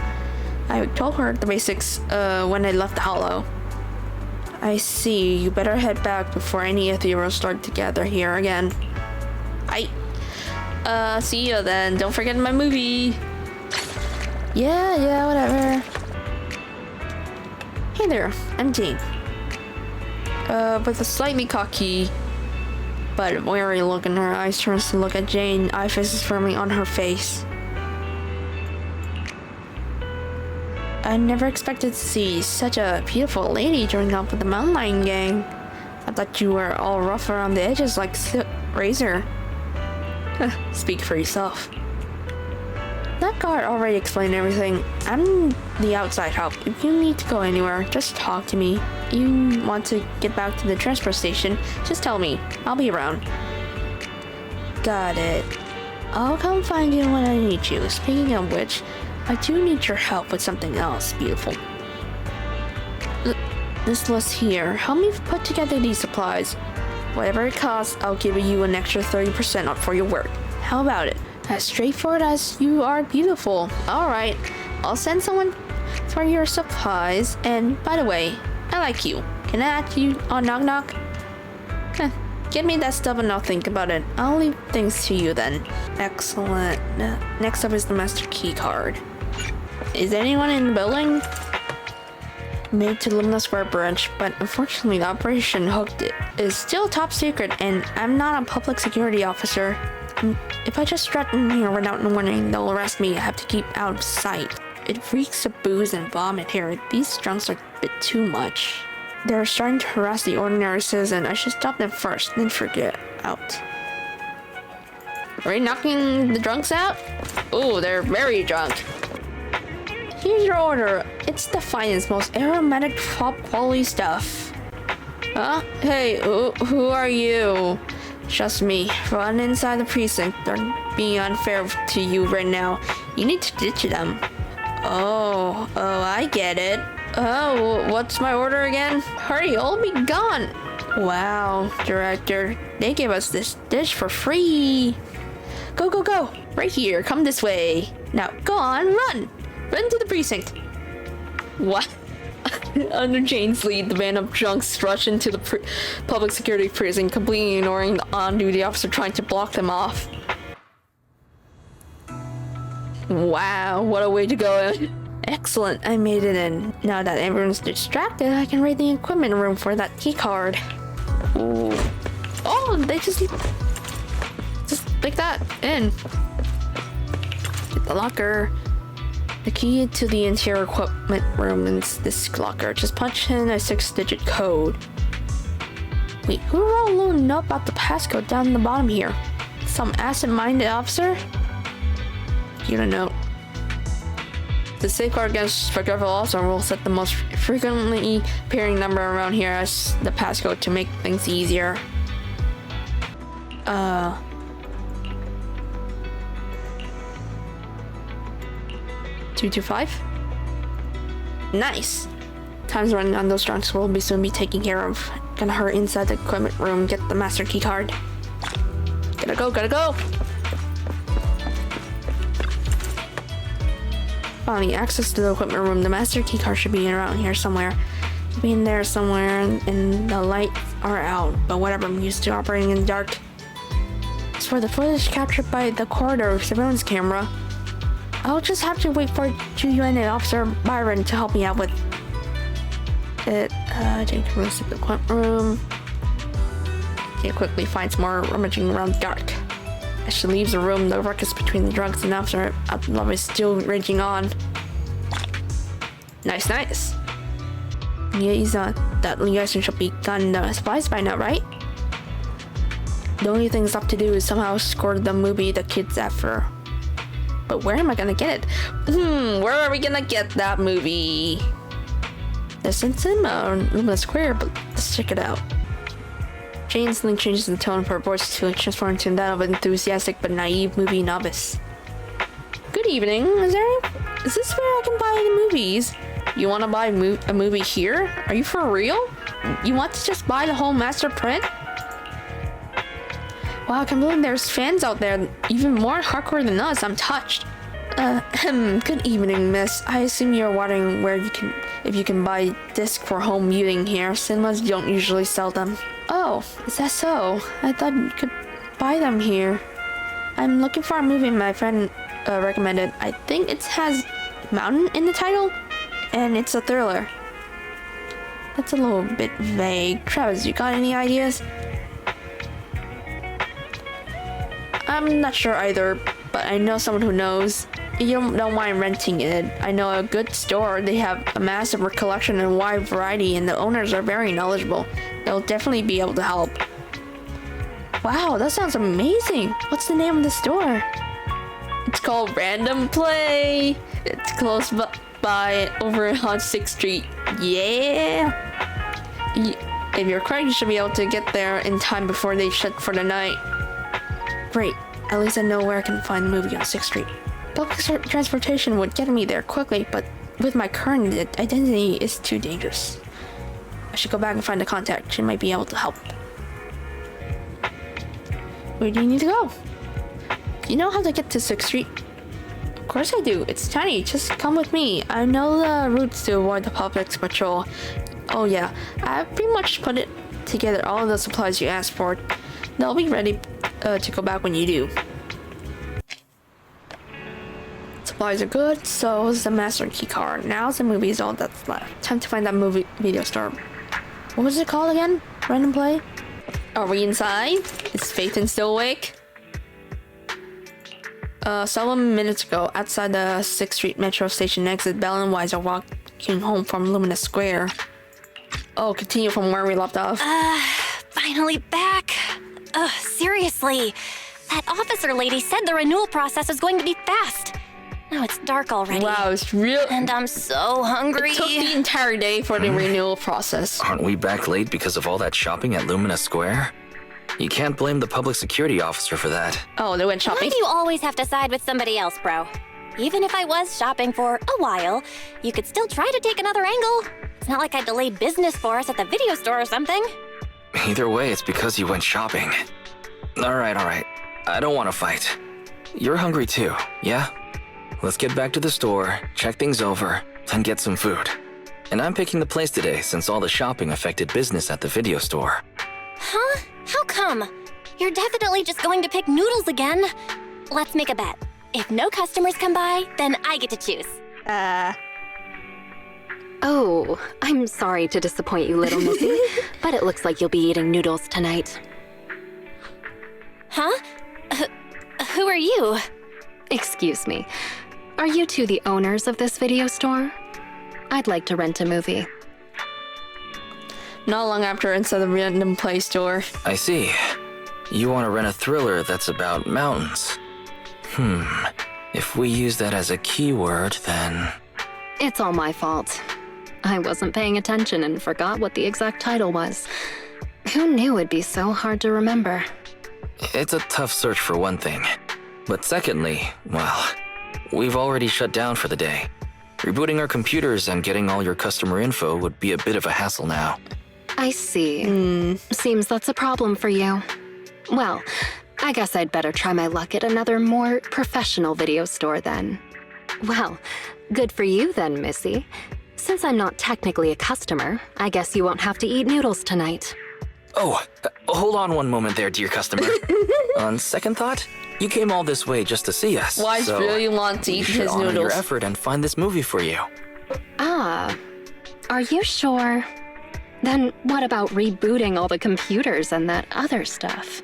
I told her the basics when I left the hollow. I see. You better head back before any of the heroes start to gather here again. See you then. Don't forget my movie. Yeah, whatever. Hey there, I'm Jane. With a slightly cocky but wary look in her eyes, turns to look at Jane, eye faces firmly on her face. I never expected to see such a beautiful lady joining up with the mountain lion gang. I thought you were all rough around the edges like Razor. Speak for yourself. That guard already explained everything. I'm the outside help. If you need to go anywhere, just talk to me. You want to get back to the transport station, just tell me. I'll be around. Got it. I'll come find you when I need you. Speaking of which, I do need your help with something else, beautiful. This list here. Help me put together these supplies. Whatever it costs, I'll give you an extra 30% off for your work. How about it? As straightforward as you are beautiful. Alright, I'll send someone for your supplies. And by the way, I like you. Can I add you on Knock Knock? Give me that stuff and I'll think about it. I'll leave things to you then. Excellent. Next up is the master key card. Is anyone in the building? Made to Lumina Square branch, but unfortunately the operation hooked it is still top secret and I'm not a public security officer. If I just threaten here without warning, they'll arrest me. I have to keep out of sight. It reeks of booze and vomit here. These drunks are a bit too much. They're starting to harass the ordinary citizen. I should stop them first, then forget out. Are we knocking the drunks out? Oh, they're very drunk. Here's your order. It's the finest, most aromatic, top quality stuff. Huh? Hey, who are you? Trust me, run inside the precinct. They're being unfair to you right now. You need to ditch them. Oh, I get it. Oh, what's my order again? Hurry, I'll be gone. Wow, director, they gave us this dish for free. Go. Right here, come this way. Now, go on, run. Run to the precinct. What? Under Jane's lead, the band of drunks rushed into the public security prison, completely ignoring the on-duty officer trying to block them off. Wow, what a way to go. Excellent, I made it in. Now that everyone's distracted, I can raid the equipment room for that key card. Ooh. Oh, they just like that, in. Get the locker. The key to the interior equipment room is this locker. Just punch in a 6-digit code. Wait, who wrote a little note about the passcode down the bottom here? Some absent-minded officer? You don't know. The safeguard against forgetful also will set the most frequently appearing number around here as the passcode to make things easier. 225. Nice. Time's running on. Those drunks will soon be taken care of. Gonna hurry inside the equipment room, get the master key card. Gotta go. Finally, access to the equipment room. The master key card should be around here somewhere. Should be in there somewhere, and the lights are out. But whatever, I'm used to operating in the dark. As for the footage captured by the corridor surveillance camera, I'll just have to wait for GUN and Officer Byron to help me out with it. Take the rest of the equipment room. Okay, quickly find some more rummaging around the dark. As she leaves the room, the ruckus between the drunks and Officer Love is still raging on. Nice. That liaison should be gotten the supplies by now, right? The only thing left to do is somehow score the movie the kids after. But where am I gonna get it? Where are we gonna get that movie? There's a cinema on Lumina Square, but let's check it out. Jane instantly changes the tone of her voice to transform into that of an enthusiastic but naive movie novice. Good evening. Is this where I can buy the movies? You want to buy a movie here? Are you for real? You want to just buy the whole master print? Wow, I can't believe there's fans out there even more hardcore than us. I'm touched. Good evening, miss. I assume you're wondering if you can buy disc for home viewing here. Cinemas don't usually sell them. Oh, is that so? I thought you could buy them here. I'm looking for a movie my friend recommended. I think it has Mountain in the title, and it's a thriller. That's a little bit vague. Travis, you got any ideas? I'm not sure either, but I know someone who knows. You don't mind renting it. I know a good store. They have a massive collection and wide variety, and the owners are very knowledgeable. They'll definitely be able to help. Wow, that sounds amazing. What's the name of the store? It's called Random Play. It's close by over on 6th Street. Yeah. If you're correct, you should be able to get there in time before they shut for the night. Great. At least I know where I can find the movie on 6th Street. Public transportation would get me there quickly, but with my current identity, it's too dangerous. I should go back and find a contact. She might be able to help. Where do you need to go? Do you know how to get to 6th Street? Of course I do. It's tiny. Just come with me. I know the routes to avoid the public patrol. Oh yeah, I pretty much put it together all of the supplies you asked for. They'll be ready to go back when you do. Supplies are good, so is the master key card. Now the movie is all that's left. Time to find that movie video store. What was it called again? Random Play? Are we inside? Is Phaeton still awake? Several minutes ago, outside the 6th Street Metro Station exit, Belle and Wise are walking home from Lumina Square. Oh, continue from where we left off.
Finally back. Seriously. That officer lady said the renewal process is going to be fast. Now it's dark already.
Wow, it's real.
And I'm so hungry.
It took the entire day for the renewal process.
Aren't we back late because of all that shopping at Lumina Square? You can't blame the public security officer for that.
Oh, they went shopping?
Why do you always have to side with somebody else, bro? Even if I was shopping for a while, you could still try to take another angle. It's not like I delayed business for us at the video store or something.
Either way, it's because you went shopping. All right. I don't want to fight. You're hungry too, yeah? Let's get back to the store, check things over, then get some food. And I'm picking the place today since all the shopping affected business at the video store.
Huh? How come? You're definitely just going to pick noodles again. Let's make a bet. If no customers come by, then I get to choose.
Oh, I'm sorry to disappoint you, little missy, but it looks like you'll be eating noodles tonight.
Huh? Who are you?
Excuse me. Are you two the owners of this video store? I'd like to rent a movie.
Not long after, inside the Random Play store.
I see. You want to rent a thriller that's about mountains. If we use that as a keyword, then...
It's all my fault. I wasn't paying attention and forgot what the exact title was. Who knew it'd be so hard to remember?
It's a tough search for one thing. But secondly, well, We've already shut down for the day. Rebooting our computers and getting all your customer info would be a bit of a hassle now.
I see. Seems that's a problem for you. Well, I guess I'd better try my luck at another more professional video store then. Well, good for you then, Missy. Since I'm not technically a customer, I guess you won't have to eat noodles tonight.
Oh, hold on one moment there, dear customer. On second thought, you came all this way just to see us.
Wise really want to eat his
honor
noodles.
your effort and find this movie for you.
Ah, are you sure? Then what about rebooting all the computers and that other stuff?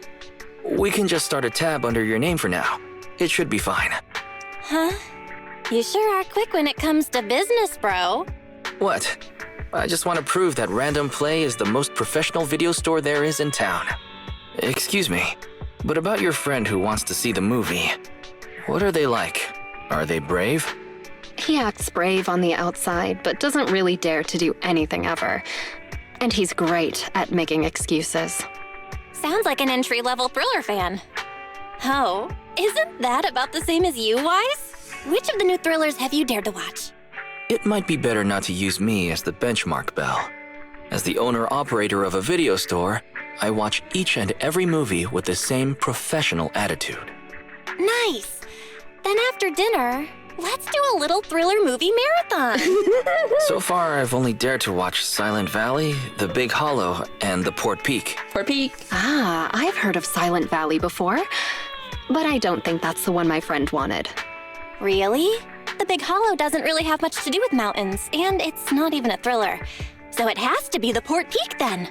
We can just start a tab under your name for now. It should be fine.
Huh? You sure are quick when it comes to business, bro.
What? I just want to prove that Random Play is the most professional video store there is in town. Excuse me, but about your friend who wants to see the movie, what are they like? Are they brave?
He acts brave on the outside, but doesn't really dare to do anything ever. And he's great at making excuses.
Sounds like an entry-level thriller fan. Oh, isn't that about the same as you, Wise? Which of the new thrillers have you dared to watch?
It might be better not to use me as the benchmark, Belle. As the owner-operator of a video store, I watch each and every movie with the same professional attitude.
Nice. Then after dinner, let's do a little thriller movie marathon.
So far, I've only dared to watch Silent Valley, The Big Hollow, and The Port Peak.
Port Peak.
Ah, I've heard of Silent Valley before, but I don't think that's the one my friend wanted.
Really? The Big Hollow doesn't really have much to do with mountains, and it's not even a thriller. So it has to be the Port Peak then.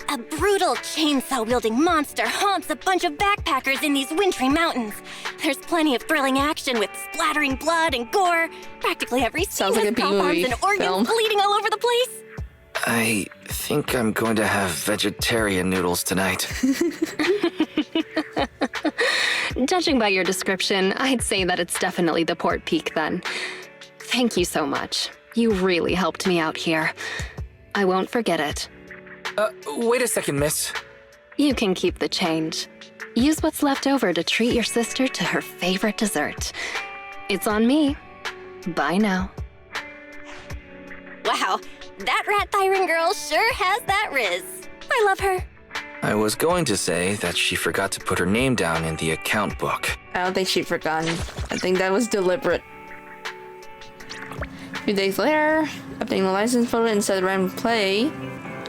A brutal chainsaw-wielding monster haunts a bunch of backpackers in these wintry mountains. There's plenty of thrilling action with splattering blood and gore. Practically every scene
Sounds like
has
a
prop arms
B-movie
and organs
film.
bleeding all over the place.
I think I'm going to have vegetarian noodles tonight.
Judging by your description, I'd say that it's definitely the Port Peak then. Thank you so much. You really helped me out here. I won't forget it.
Wait a second, miss.
You can keep the change. Use what's left over to treat your sister to her favorite dessert. It's on me. Bye now.
Wow, that rat Thyron girl sure has that riz. I love her.
I was going to say that she forgot to put her name down in the account book.
I don't think she forgot. I think that was deliberate. A few days later, updating the license photo instead of Random Play.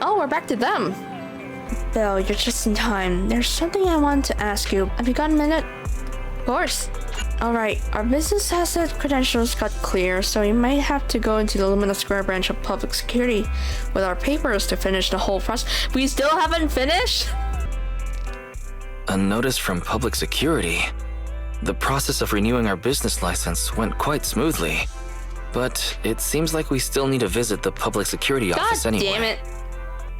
Oh, we're back to them. Belle, you're just in time. There's something I want to ask you. Have you got a minute? Of course. Alright, our business asset credentials got clear, so we might have to go into the Lumina Square branch of public security with our papers to finish the whole process. We still haven't finished?
A notice from public security. The process of renewing our business license went quite smoothly, but it seems like we still need to visit the public security office anyway.
God damn it.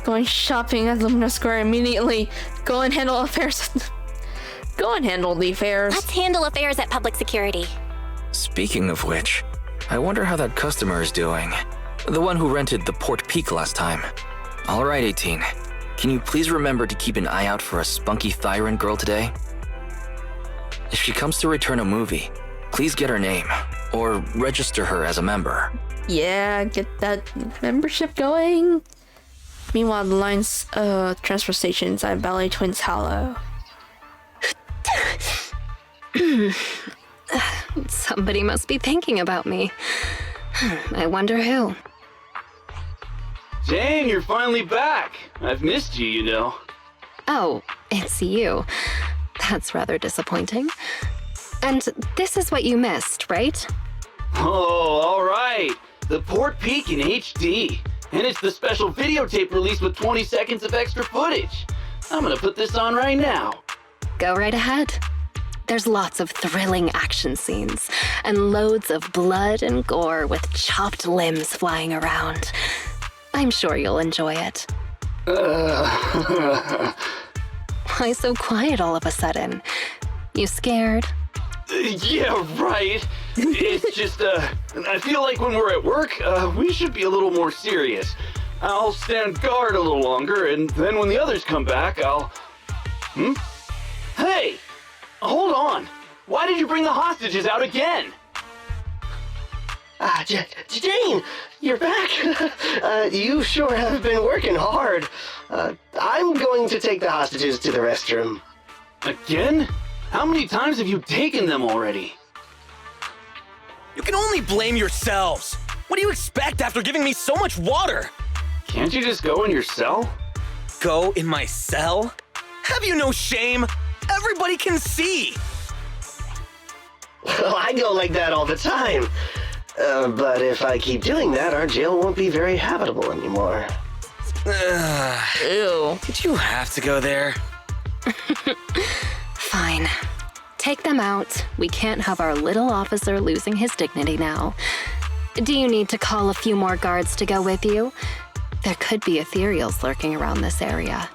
Going shopping at Lumina Square immediately. Go and handle affairs. Go and handle the affairs.
Let's handle affairs at public security.
Speaking of which, I wonder how that customer is doing. The one who rented the Port Peak last time. All right, 18. Can you please remember to keep an eye out for a spunky Thyron girl today? If she comes to return a movie, please get her name, or register her as a member.
Yeah, get that membership going. Meanwhile, the line's transfer station inside Ballet Twins Hollow.
Somebody must be thinking about me. I wonder who.
Dang, you're finally back. I've missed you, you know.
Oh, it's you. That's rather disappointing. And this is what you missed, right?
Oh, all right. The Port Peak in HD. And it's the special videotape release with 20 seconds of extra footage. I'm gonna put this on right now.
Go right ahead. There's lots of thrilling action scenes, and loads of blood and gore with chopped limbs flying around. I'm sure you'll enjoy it. Why so quiet all of a sudden? You scared?
Yeah, right. It's just, I feel like when we're at work, we should be a little more serious. I'll stand guard a little longer, and then when the others come back, I'll... Hey! Hold on! Why did you bring the hostages out again?
Jane, you're back. You sure have been working hard. I'm going to take the hostages to the restroom.
Again? How many times have you taken them already?
You can only blame yourselves. What do you expect after giving me so much water?
Can't you just go in your cell?
Go in my cell? Have you no shame? Everybody can see.
Well, I go like that all the time. But if I keep doing that, our jail won't be very habitable anymore.
Ew.
Did you have to go there?
Fine. Take them out. We can't have our little officer losing his dignity now. Do you need to call a few more guards to go with you? There could be ethereals lurking around this area.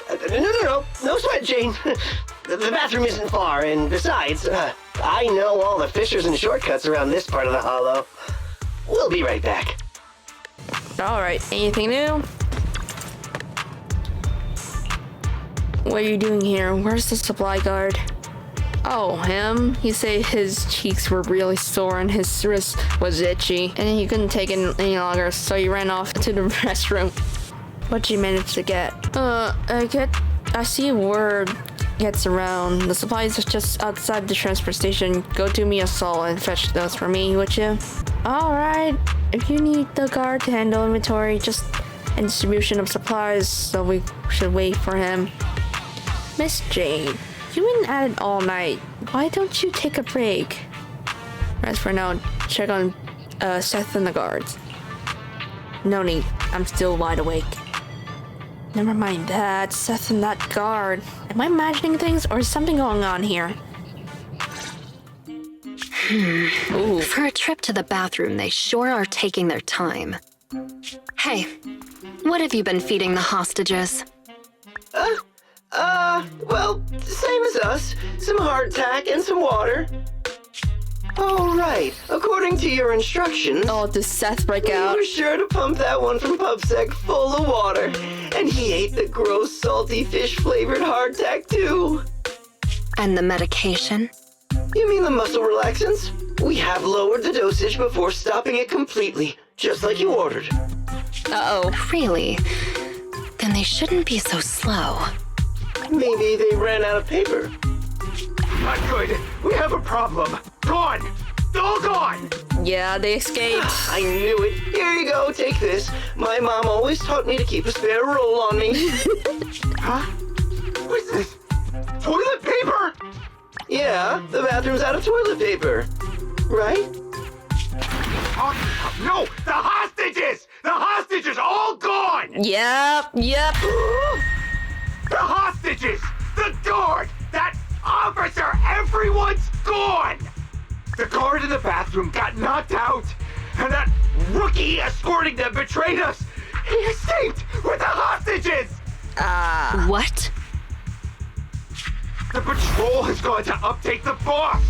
No sweat, Jane. The bathroom isn't far, and besides, I know all the fissures and shortcuts around this part of the hollow. We'll be right back.
Alright, anything new? What are you doing here? Where's the supply guard? Oh, him? He said his cheeks were really sore and his wrist was itchy, and he couldn't take it any longer, so he ran off to the restroom. What'd you manage to get? I see word gets around. The supplies are just outside the transfer station. Go do me a solid and fetch those for me, would you? Alright, if you need the guard to handle inventory, and distribution of supplies, so we should wait for him. Miss Jane, you've been at it all night. Why don't you take a break? As for now, check on Seth and the guards. No need, I'm still wide awake. Never mind that, Seth and that guard. Am I imagining things or is something going on here?
Ooh. For a trip to the bathroom, they sure are taking their time. Hey, what have you been feeding the hostages?
Well, same as us. Some hardtack and some water. All right, according to your instructions...
Oh, does Seth break out?
We were sure to pump that one from PubSec full of water. And he ate the gross, salty, fish-flavored hardtack, too.
And the medication?
You mean the muscle relaxants? We have lowered the dosage before stopping it completely, just like you ordered.
Uh-oh.
Really? Then they shouldn't be so slow.
Maybe they ran out of paper.
Not good. We have a problem. Gone. All gone.
Yeah, they escaped.
I knew it. Here you go. Take this. My mom always taught me to keep a spare roll on me.
Huh? What's this? Toilet paper?
Yeah, the bathroom's out of toilet paper. Right?
Oh, no! The hostages! The hostages all gone!
Yep.
The hostages! The guard! That officer! Everyone's gone! The guard in the bathroom got knocked out, and that rookie escorting them betrayed us! He escaped with the hostages!
What?
The patrol has gone to update the boss!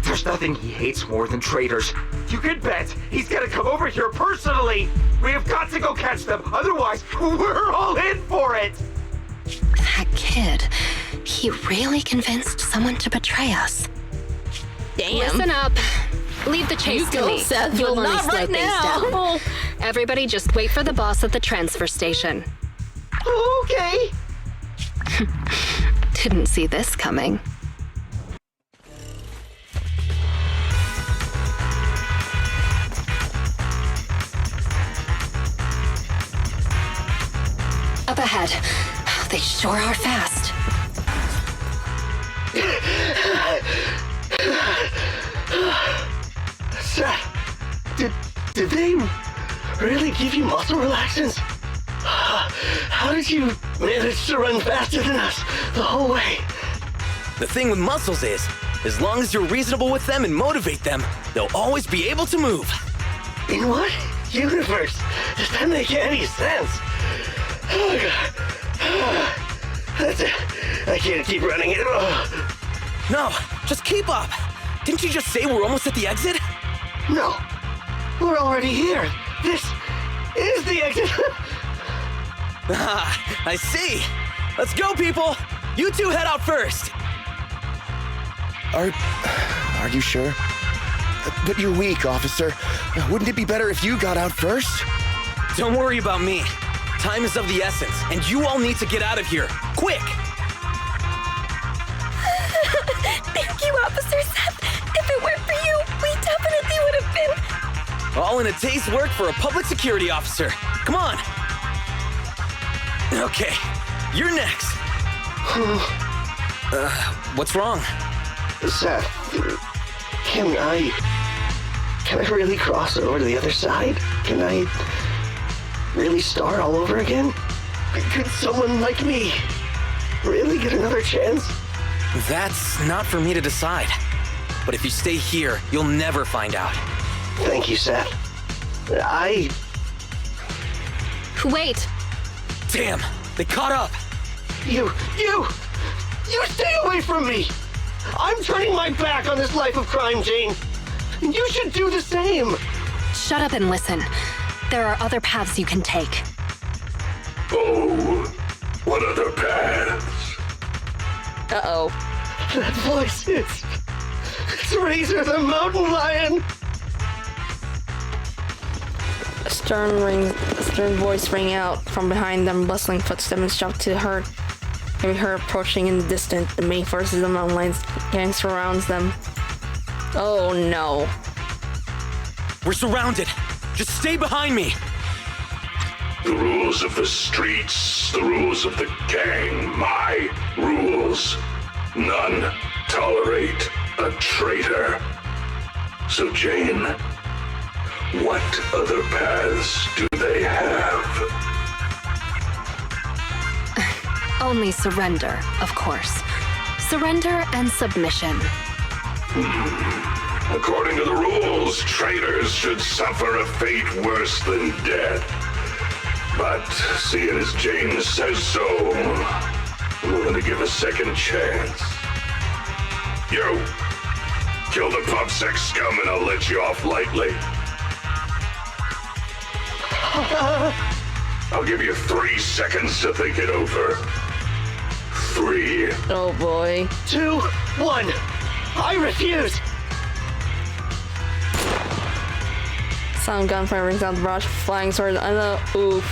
There's nothing he hates more than traitors. You can bet he's gonna come over here personally! We have got to go catch them, otherwise we're all in for it!
That kid, he really convinced someone to betray us.
Damn.
Listen up. Leave the chase to me.
Seth,
You'll only
not
slow
right
things
now.
down. Everybody just wait for the boss at the transfer station.
Okay.
Didn't see this coming. Up ahead. They sure are fast.
Seth, did they really give you muscle relaxants? How did you manage to run faster than us the whole way?
The thing with muscles is, as long as you're reasonable with them and motivate them, they'll always be able to move.
In what universe does that make any sense? Oh, God. That's it. I can't keep running it.
No, just keep up. Didn't you just say we're almost at the exit?
No, we're already here. This is the exit.
I see. Let's go, people. You two head out first.
Are you sure?
But you're weak, officer. Wouldn't it be better if you got out first? Don't worry about me. Time is of the essence, and you all need to get out of here. Quick!
Thank you, Officer Seth. If it weren't for you, we definitely would have been...
All in a day's work for a public security officer. Come on! Okay, you're next. What's wrong?
Seth, can I really cross over to the other side? Can I really start all over again? Could someone like me really get another chance?
That's not for me to decide. But if you stay here, you'll never find out.
Thank you, Seth.
Wait!
Damn, they caught up!
You stay away from me! I'm turning my back on this life of crime, Jane. You should do the same.
Shut up and listen. There are other paths you can take.
Oh, what other paths?
Uh-oh.
That voice, it's Razor the Mountain Lion.
A stern voice rang out from behind them, bustling footsteps jumped to her. Can be heard approaching in the distance. The main forces of the mountain lions gang surrounds them. Oh no.
We're surrounded. Just stay behind me.
The rules of the streets, the rules of the gang, my rules. None tolerate a traitor. So, Jane, what other paths do they have?
Only surrender, of course. Surrender and submission.
According to the rules, traitors should suffer a fate worse than death. But seeing as Jane says so, I'm willing to give a second chance. You! Kill the PubSec scum and I'll let you off lightly. I'll give you 3 seconds to think it over. 3.
Oh boy.
2, 1. I refuse.
Sound gunfire rings out the barrage, flying swords. Oof.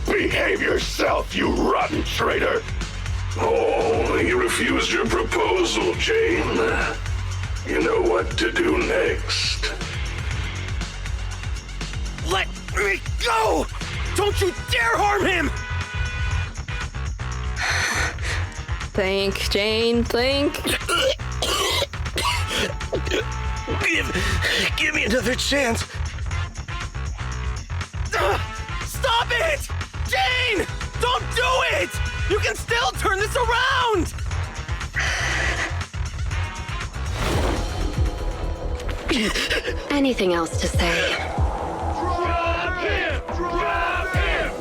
Behave yourself, you rotten traitor! Oh, you refused your proposal, Jane. You know what to do next.
Let me go! Don't you dare harm him!
Think, Jane, think.
Give me another chance. Stop it! Jane! Don't do it! You can still turn this around!
Anything else to say?
Drop him! Drop him!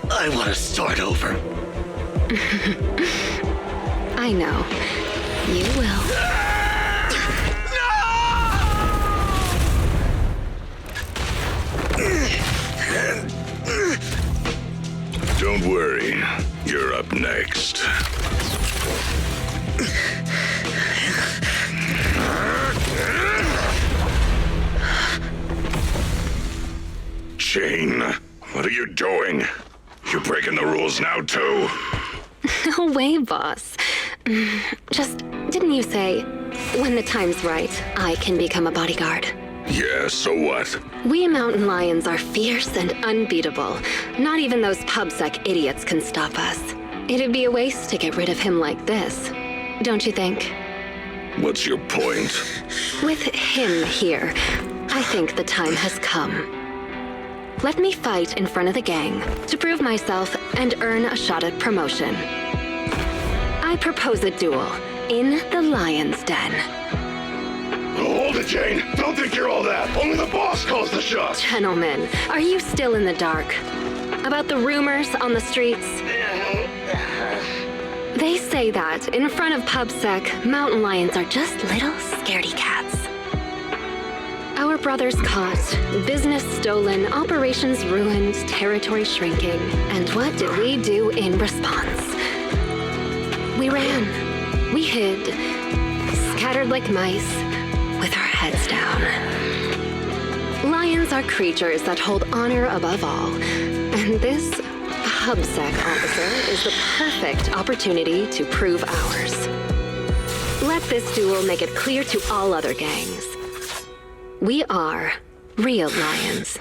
I want to start over.
I know. You will.
Don't worry, you're up next. Jane, what are you doing? You breaking the rules now, too?
No way, boss. Just, didn't you say, when the time's right, I can become a bodyguard?
Yeah, so what?
We mountain lions are fierce and unbeatable. Not even those PubSec idiots can stop us. It'd be a waste to get rid of him like this, don't you think?
What's your point?
With him here, I think the time has come. Let me fight in front of the gang to prove myself and earn a shot at promotion. I propose a duel in the Lion's Den.
Hold it, Jane. Don't think you're all that. Only the boss calls the shots.
Gentlemen, are you still in the dark? About the rumors on the streets? They say that in front of PubSec, mountain lions are just little scaredy cats. Our brothers caught, business stolen, operations ruined, territory shrinking. And what did we do in response? We ran. We hid, scattered like mice, with our heads down. Lions are creatures that hold honor above all, and this PubSec officer is the perfect opportunity to prove ours. Let this duel make it clear to all other gangs. We are real lions.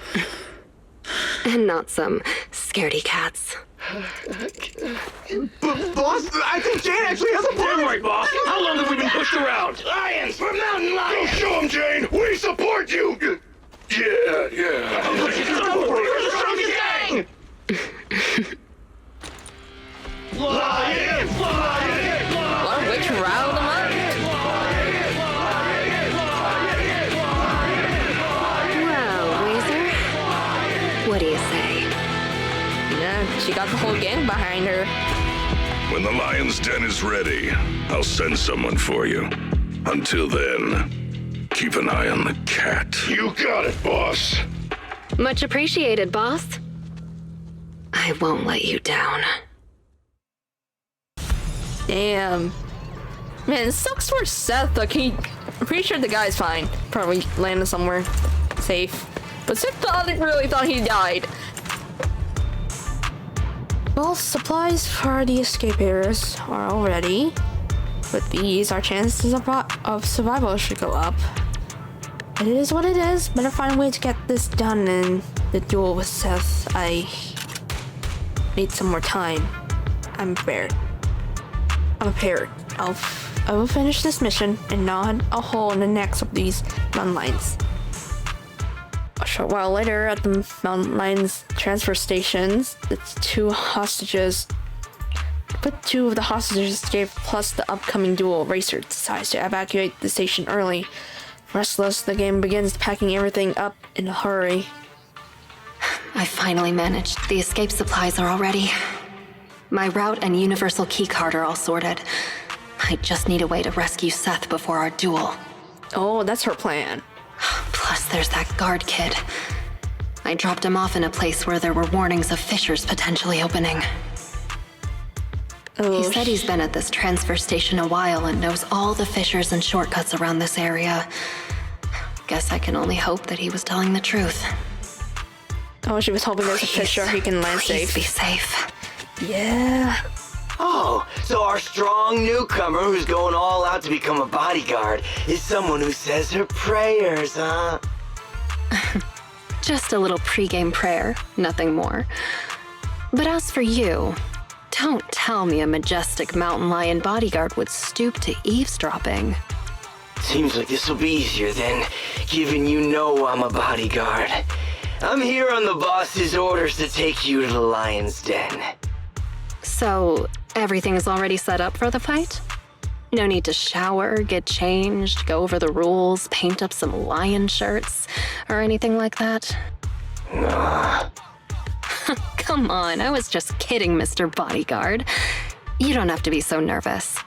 And not some scaredy cats.
Boss, I think Jane actually has a point.
Damn right, boss. How long have we been pushed around?
Lions, we're mountain lions! Go show 'em, Jane! We support you! Yeah.
We're the strongest gang! Lions!
Well, which riled them up?
Well, Razor, what do you say?
Yeah, she got the whole gang behind her.
When the lion's den is ready, I'll send someone for you. Until then, keep an eye on the cat. You got it, boss.
Much appreciated, boss. I won't let you down.
Damn. Man, it sucks for Seth. Like, I'm pretty sure the guy's fine. Probably landed somewhere safe. But Seth really thought he died. Well, supplies for the escapers are all ready. With these, our chances of survival should go up. It is what it is. Better find a way to get this done in the duel with Seth. I need some more time. I'm prepared. I will finish this mission and gnaw a hole in the necks of these mountain lions. A short while later, at the mountain lions transfer stations, the two of the hostages escaped, plus the upcoming duel. Racer decides to evacuate the station early. Restless, the game begins packing everything up in a hurry.
I finally managed. The escape supplies are all ready. My route and universal keycard are all sorted. I just need a way to rescue Seth before our duel.
Oh, that's her plan.
Plus, there's that guard kid. I dropped him off in a place where there were warnings of fissures potentially opening.
Oh,
He said he's been at this transfer station a while and knows all the fissures and shortcuts around this area. Guess I can only hope that he was telling the truth.
Oh, she was hoping there's a fissure he can land
Please
safe.
be safe.
Yeah.
Oh, so our strong newcomer who's going all out to become a bodyguard is someone who says her prayers, huh?
Just a little pregame prayer, nothing more. But as for you, don't tell me a majestic mountain lion bodyguard would stoop to eavesdropping.
Seems like this will be easier then, given you know I'm a bodyguard. I'm here on the boss's orders to take you to the lion's den.
So, everything's already set up for the fight? No need to shower, get changed, go over the rules, paint up some lion shirts, or anything like that?
Nah.
Come on, I was just kidding, Mr. Bodyguard. You don't have to be so nervous.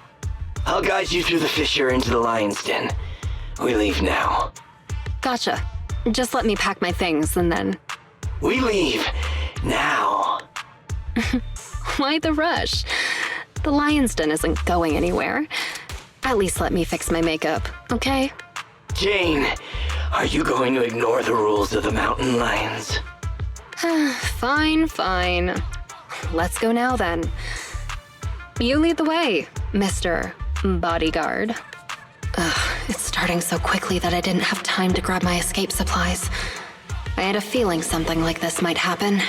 I'll guide you through the fissure into the lion's den. We leave now.
Gotcha. Just let me pack my things and then...
We leave now.
Why the rush? The lion's den isn't going anywhere. At least let me fix my makeup, okay?
Jane, are you going to ignore the rules of the mountain lions?
Fine. Let's go now then. You lead the way, Mr. Bodyguard. It's starting so quickly that I didn't have time to grab my escape supplies. I had a feeling something like this might happen.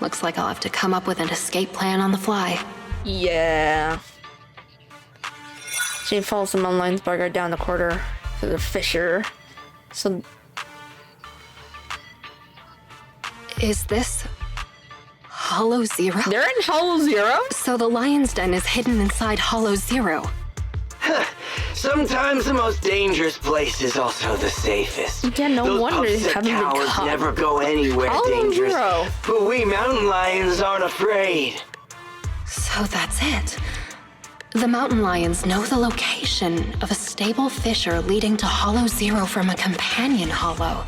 Looks like I'll have to come up with an escape plan on the fly.
Yeah. Jane follows the mountain lions bodyguard down the corridor to the fissure. So...
Is this Hollow Zero?
They're in Hollow Zero?
So the lion's den is hidden inside Hollow Zero.
Sometimes the most dangerous place is also the safest.
Yeah, no
Those
wonder they
upset
haven't been
cowards
caught.
never go anywhere
Hollow
dangerous.
Zero.
But we mountain lions aren't afraid.
So that's it. The mountain lions know the location of a stable fissure leading to Hollow Zero from a companion hollow.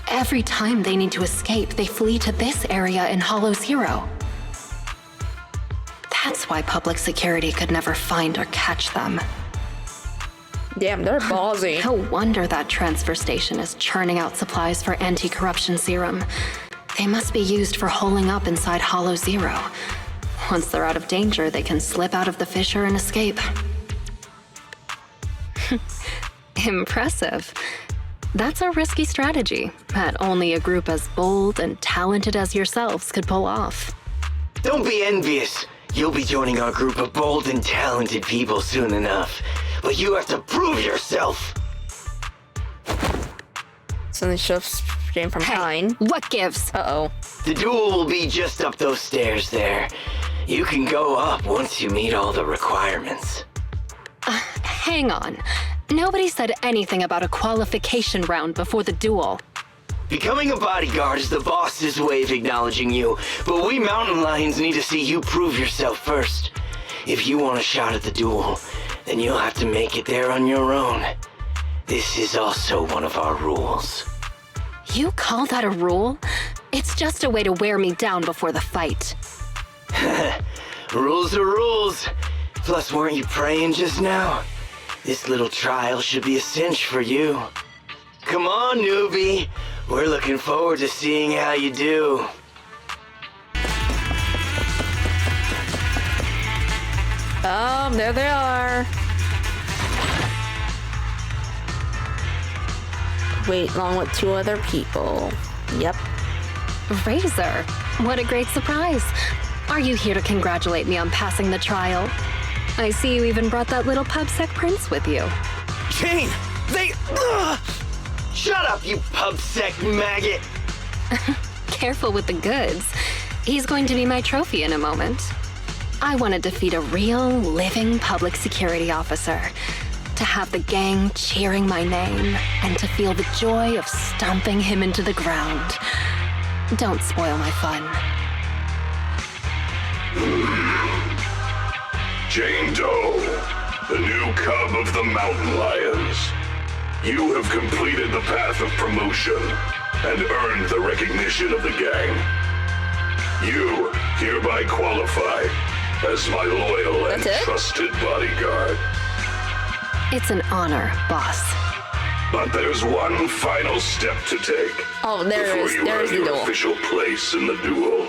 Every time they need to escape, they flee to this area in Hollow Zero. That's That's why public security could never find or catch them.
Damn, they're ballsy.
No wonder that transfer station is churning out supplies for anti-corruption serum. They must be used for holing up inside Hollow Zero. Once they're out of danger, they can slip out of the fissure and escape. Impressive. That's a risky strategy that only a group as bold and talented as yourselves could pull off.
Don't be envious. You'll be joining our group of bold and talented people soon enough. But you have to prove yourself.
Suddenly shifts Jane from behind.
What gives?
Uh-oh.
The duel will be just up those stairs there. You can go up once you meet all the requirements.
Hang on. Nobody said anything about a qualification round before the duel.
Becoming a bodyguard is the boss's way of acknowledging you, but we mountain lions need to see you prove yourself first. If you want a shot at the duel, then you'll have to make it there on your own. This is also one of our rules.
You call that a rule? It's just a way to wear me down before the fight.
Rules are rules. Plus, weren't you praying just now? This little trial should be a cinch for you. Come on, newbie. We're looking forward to seeing how you do.
There they are. Wait, along with 2 other people. Yep.
Razor, what a great surprise. Are you here to congratulate me on passing the trial? I see you even brought that little pubsec prince with you.
Jane, they...
Shut up, you pubsec maggot!
Careful with the goods. He's going to be my trophy in a moment. I want to defeat a real, living public security officer. To have the gang cheering my name, and to feel the joy of stomping him into the ground. Don't spoil my fun.
Jane Doe, the new cub of the Mountain Lions. You have completed the path of promotion and earned the recognition of the gang. You hereby qualify as my loyal and trusted bodyguard.
It's an honor, boss.
But there's one final step to take.
Oh,
before you earn your official place in the duel.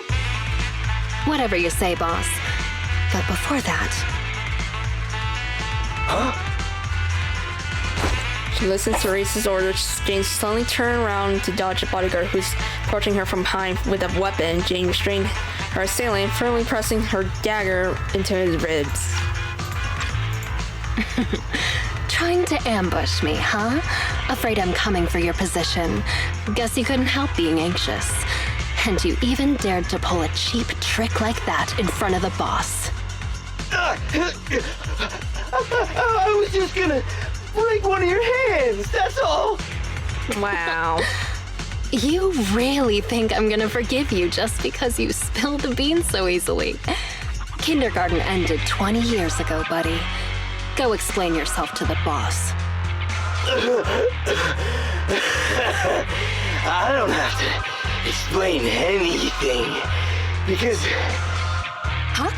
Whatever you say, boss. But before that...
Huh?
She listens to Reese's orders. Jane suddenly turns around to dodge a bodyguard who's approaching her from behind with a weapon. Jane restrained her assailant, firmly pressing her dagger into his ribs.
Trying to ambush me, huh? Afraid I'm coming for your position. Guess you couldn't help being anxious. And you even dared to pull a cheap trick like that in front of the boss.
I was just gonna break one of your hands, that's all.
Wow.
You really think I'm gonna forgive you just because you spilled the beans so easily? Kindergarten ended 20 years ago, buddy. Go explain yourself to the boss.
I don't have to explain anything, because...
Huh?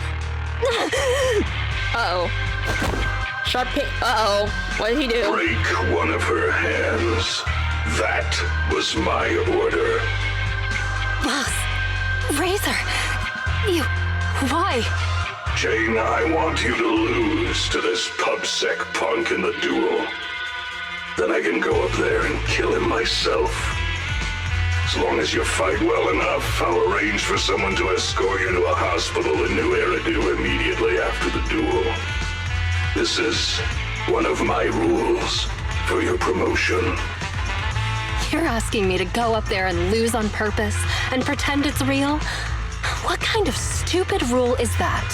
Uh-oh. Sharp hit. Uh-oh. What did he do?
Break one of her hands. That was my order.
Boss. Razor. You... Why?
Jane, I want you to lose to this pubsec punk in the duel. Then I can go up there and kill him myself. As long as you fight well enough, I'll arrange for someone to escort you to a hospital in New Eridu immediately after the duel. This is one of my rules for your promotion.
You're asking me to go up there and lose on purpose and pretend it's real? What kind of stupid rule is that?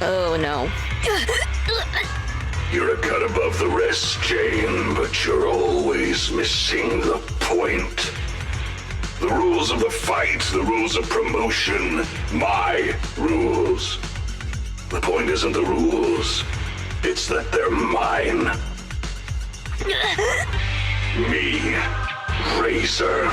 Oh, no.
You're a cut above the rest, Jane, but you're always missing the point. The rules of the fight, the rules of promotion, my rules. The point isn't the rules, it's that they're mine. Me, Razor,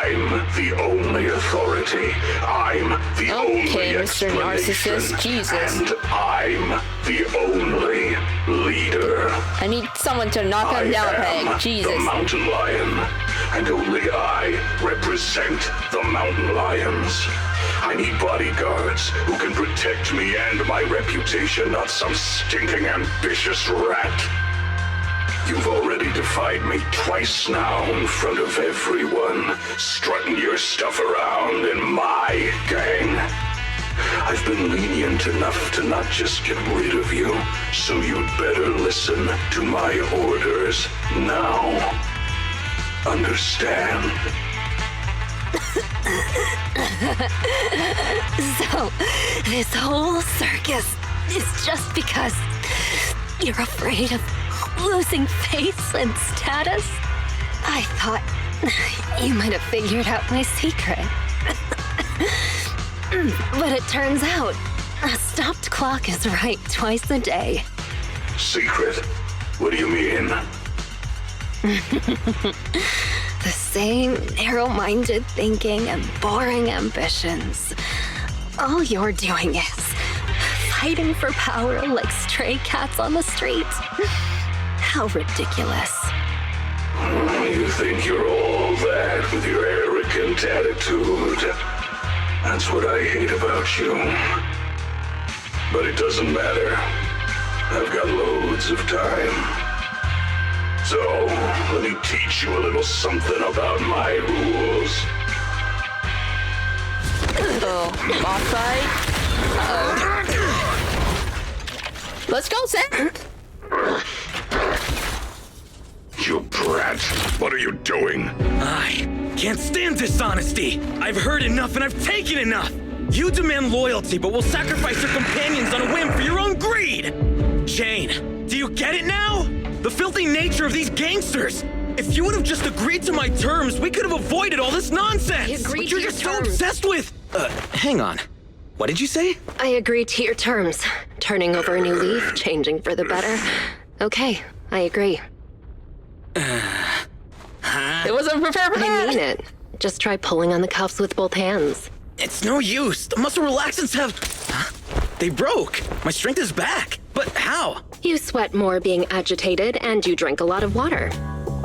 I'm the only authority. I'm the only
Mr. Narcissist,
explanation.
Jesus.
And I'm the only leader.
I need someone to knock him down a peg. Jesus.
The mountain lion, and only I represent the mountain lions. I need bodyguards who can protect me and my reputation, not some stinking ambitious rat. You've already defied me twice now in front of everyone, strutting your stuff around in my gang. I've been lenient enough to not just get rid of you, so you'd better listen to my orders now. Understand?
So, this whole circus is just because you're afraid of losing face and status? I thought you might have figured out my secret. But it turns out, a stopped clock is right twice a day.
Secret? What do you mean?
The same narrow-minded thinking and boring ambitions. All you're doing is fighting for power like stray cats on the street. How ridiculous.
You think you're all that with your arrogant attitude. That's what I hate about you. But it doesn't matter. I've got loads of time. So, let me teach you a little something about my rules.
Boss fight. Let's go, Sam.
You brat. What are you doing?
I can't stand dishonesty. I've heard enough and I've taken enough. You demand loyalty, but will sacrifice your companions on a whim for your own greed. Jane, do you get it now? The filthy nature of these gangsters. If you would have just agreed to my terms, we could have avoided all this nonsense.
But
you're just so obsessed with...
Hang on. What did you say?
I agreed to your terms. Turning over a new leaf, changing for the better. Okay, I agree.
It wasn't prepared for that.
I mean it. Just try pulling on the cuffs with both hands.
It's no use. The muscle relaxants have... Huh? They broke. My strength is back. But how?
You sweat more being agitated, and you drink a lot of water,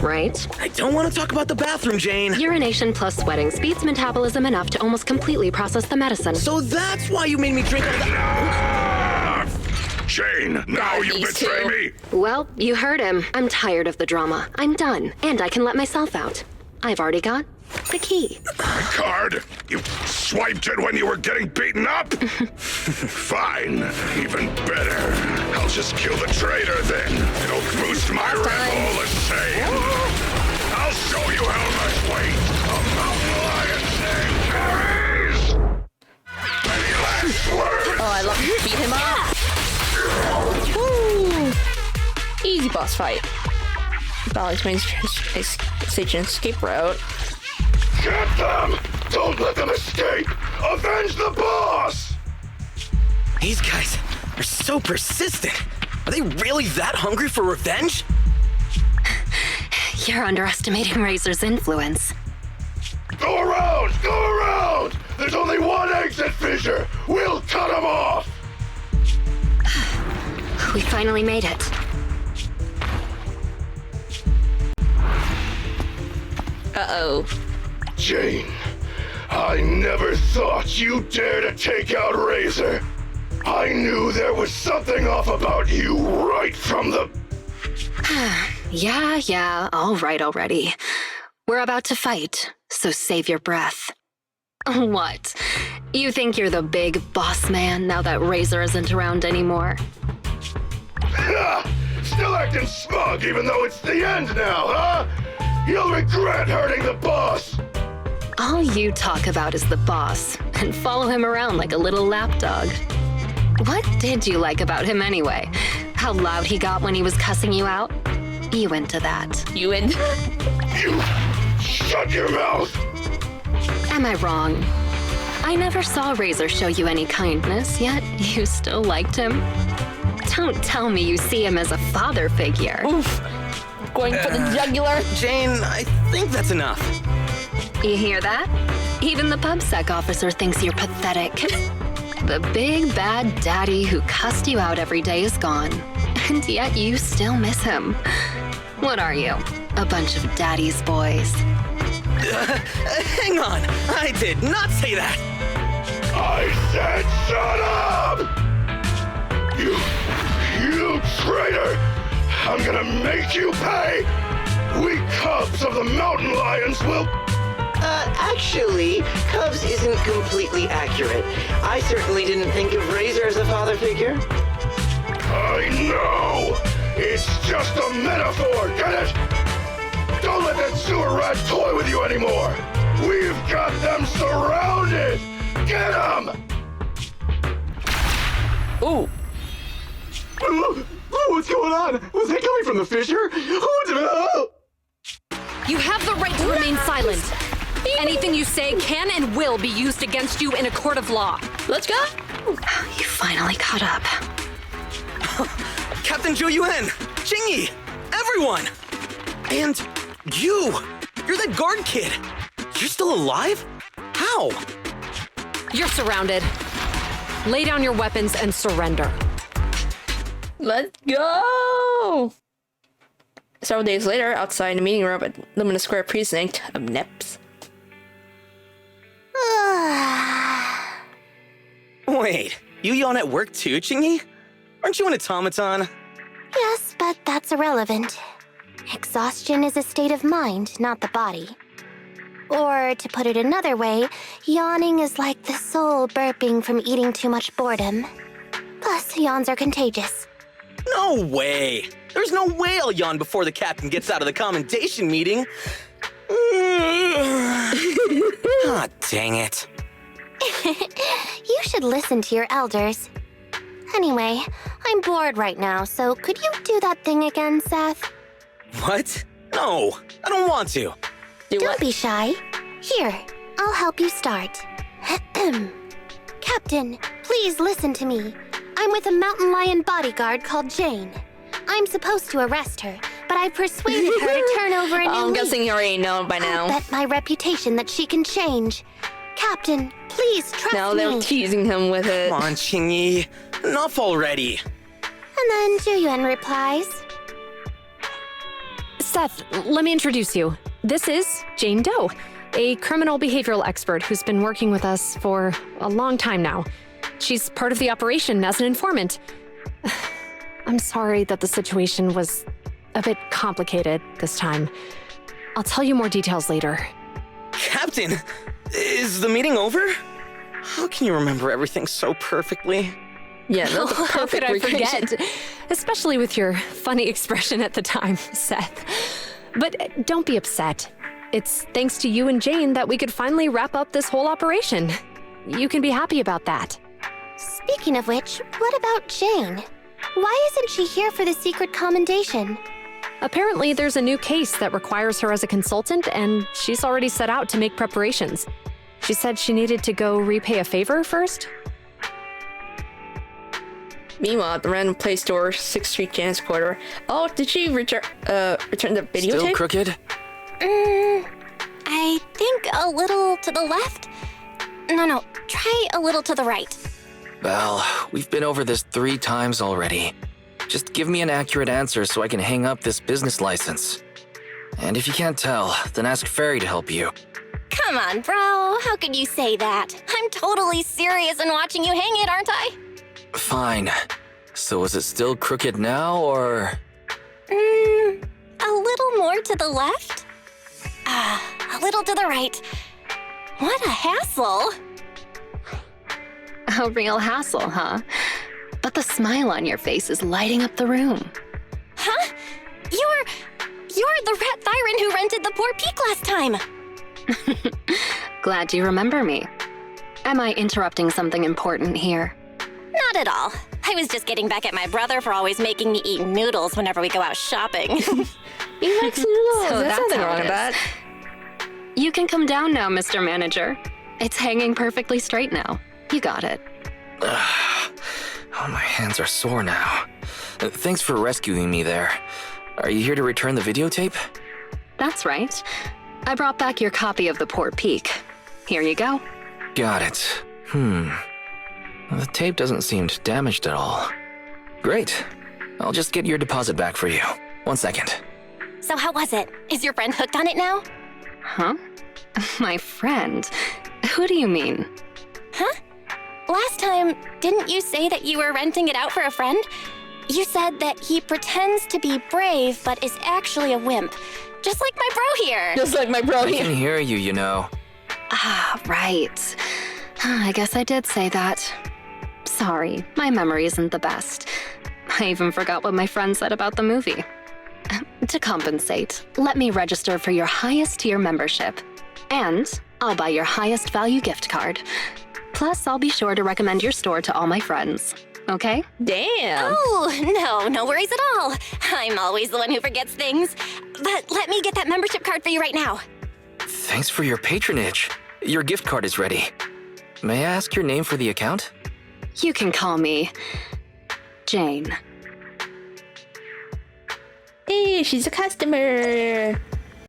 right?
I don't want to talk about the bathroom, Jane.
Urination plus sweating speeds metabolism enough to almost completely process the medicine.
So that's why you made me drink all that...
Jane, now you betray me.
Well, you heard him. I'm tired of the drama. I'm done, and I can let myself out. I've already got the key.
My card? You swiped it when you were getting beaten up? Fine, even better. I'll just kill the traitor then. It'll boost my rep all the same. I'll show you how much weight a mountain lion thing carries. Any last words?
Oh, I love to beat him up. Woo! Easy boss fight. Bally's main stage and escape route.
Get them! Don't let them escape! Avenge the boss!
These guys are so persistent. Are they really that hungry for revenge?
You're underestimating Razor's influence.
Go around! Go around! There's only one exit fissure! We'll cut them off!
We finally made it.
Uh-oh.
Jane, I never thought you'd dare to take out Razor. I knew there was something off about you right from the...
Yeah, all right already. We're about to fight, so save your breath. What? You think you're the big boss man now that Razor isn't around anymore?
Still acting smug even though it's the end now, huh? You'll regret hurting the boss!
All you talk about is the boss, and follow him around like a little lapdog. What did you like about him anyway? How loud he got when he was cussing you out? You into that.
You into...
You... Shut your mouth!
Am I wrong? I never saw Razor show you any kindness, yet you still liked him. Don't tell me you see him as a father figure.
Oof. Going for the jugular.
Jane, I think that's enough.
You hear that? Even the PubSec officer thinks you're pathetic. The big bad daddy who cussed you out every day is gone, and yet you still miss him. What are you? A bunch of daddy's boys.
Hang on! I did not say that!
I said shut up! You traitor! I'm gonna make you pay! We cubs of the mountain lions will...
Actually, Cubs isn't completely accurate. I certainly didn't think of Razor as a father figure.
I know! It's just a metaphor, get it? Don't let that sewer rat toy with you anymore! We've got them surrounded! Get them!
Ooh.
What's going on? Was that coming from the fissure?
You have the right to remain silent. Anything you say can and will be used against you in a court of law.
Let's go.
You finally caught up.
Captain Zhou Yuan, Jingyi, everyone! And you're that guard kid. You're still alive? How?
You're surrounded. Lay down your weapons and surrender.
Let's go. Several days later, outside the meeting room at Lumina Square precinct of NEPS.
Wait, you yawn at work too, Jingyi? Aren't you an automaton?
Yes, but that's irrelevant. Exhaustion is a state of mind, not the body. Or, to put it another way, yawning is like the soul burping from eating too much boredom. Plus, yawns are contagious.
No way! There's no way I'll yawn before the captain gets out of the commendation meeting. Ah, dang it.
You should listen to your elders. Anyway, I'm bored right now, so could you do that thing again, Seth?
What? No, I don't want to.
Don't be shy. Here, I'll help you start. Captain, please listen to me. I'm with a mountain lion bodyguard called Jane. I'm supposed to arrest her, but I persuaded her to turn over a new
I'm
leaf.
guessing you already know by now.
I'll bet my reputation that she can change. Captain, please trust me.
Now they're teasing him with it.
Come on, Jingyi. Enough already.
And then Zhou Yuan replies.
Seth, let me introduce you. This is Jane Doe, a criminal behavioral expert who's been working with us for a long time now. She's part of the operation as an informant. I'm sorry that the situation was a bit complicated this time. I'll tell you more details later.
Captain, is the meeting over? How can you remember everything so perfectly?
Yeah, that's a
How could I
perfect
forget? Especially with your funny expression at the time, Seth. But don't be upset. It's thanks to you and Jane that we could finally wrap up this whole operation. You can be happy about that.
Speaking of which, what about Jane? Why isn't she here for the secret commendation?
Apparently, there's a new case that requires her as a consultant, and she's already set out to make preparations. She said she needed to go repay a favor first.
Meanwhile, at the random play store, 6th Street Jan's quarter. Oh, did she return the videotape?
Still crooked?
I think a little to the left. No, try a little to the right.
Well, we've been over this 3 times already. Just give me an accurate answer so I can hang up this business license. And if you can't tell, then ask Fairy to help you.
Come on, bro. How could you say that? I'm totally serious in watching you hang it, aren't I?
Fine. So is it still crooked now, or...?
A little more to the left? A little to the right. What a hassle.
A real hassle, huh? But the smile on your face is lighting up the room.
Huh? You're the Rat Thyron who rented the poor peak last time.
Glad you remember me. Am I interrupting something important here?
Not at all. I was just getting back at my brother for always making me eat noodles whenever we go out shopping.
He likes noodles.
So
There's
that's
nothing
how
wrong
it
with that.
You can come down now, Mr. Manager. It's hanging perfectly straight now. You got it.
Oh, my hands are sore now. Thanks for rescuing me there. Are you here to return the videotape?
That's right. I brought back your copy of The Port Peak. Here you go.
Got it. The tape doesn't seem damaged at all. Great. I'll just get your deposit back for you. 1 second.
So how was it? Is your friend hooked on it now?
Huh? My friend? Who do you mean?
Huh? Last time, didn't you say that you were renting it out for a friend? You said that he pretends to be brave, but is actually a wimp. Just like my bro here.
Just like my bro
I
here.
can hear you, you know.
Ah, right. I guess I did say that. Sorry, my memory isn't the best. I even forgot what my friend said about the movie. To compensate, let me register for your highest tier membership. And I'll buy your highest value gift card. Plus, I'll be sure to recommend your store to all my friends. Okay?
Damn.
Oh, no worries at all. I'm always the one who forgets things. But let me get that membership card for you right now.
Thanks for your patronage. Your gift card is ready. May I ask your name for the account?
You can call me Jane.
Hey, she's a customer.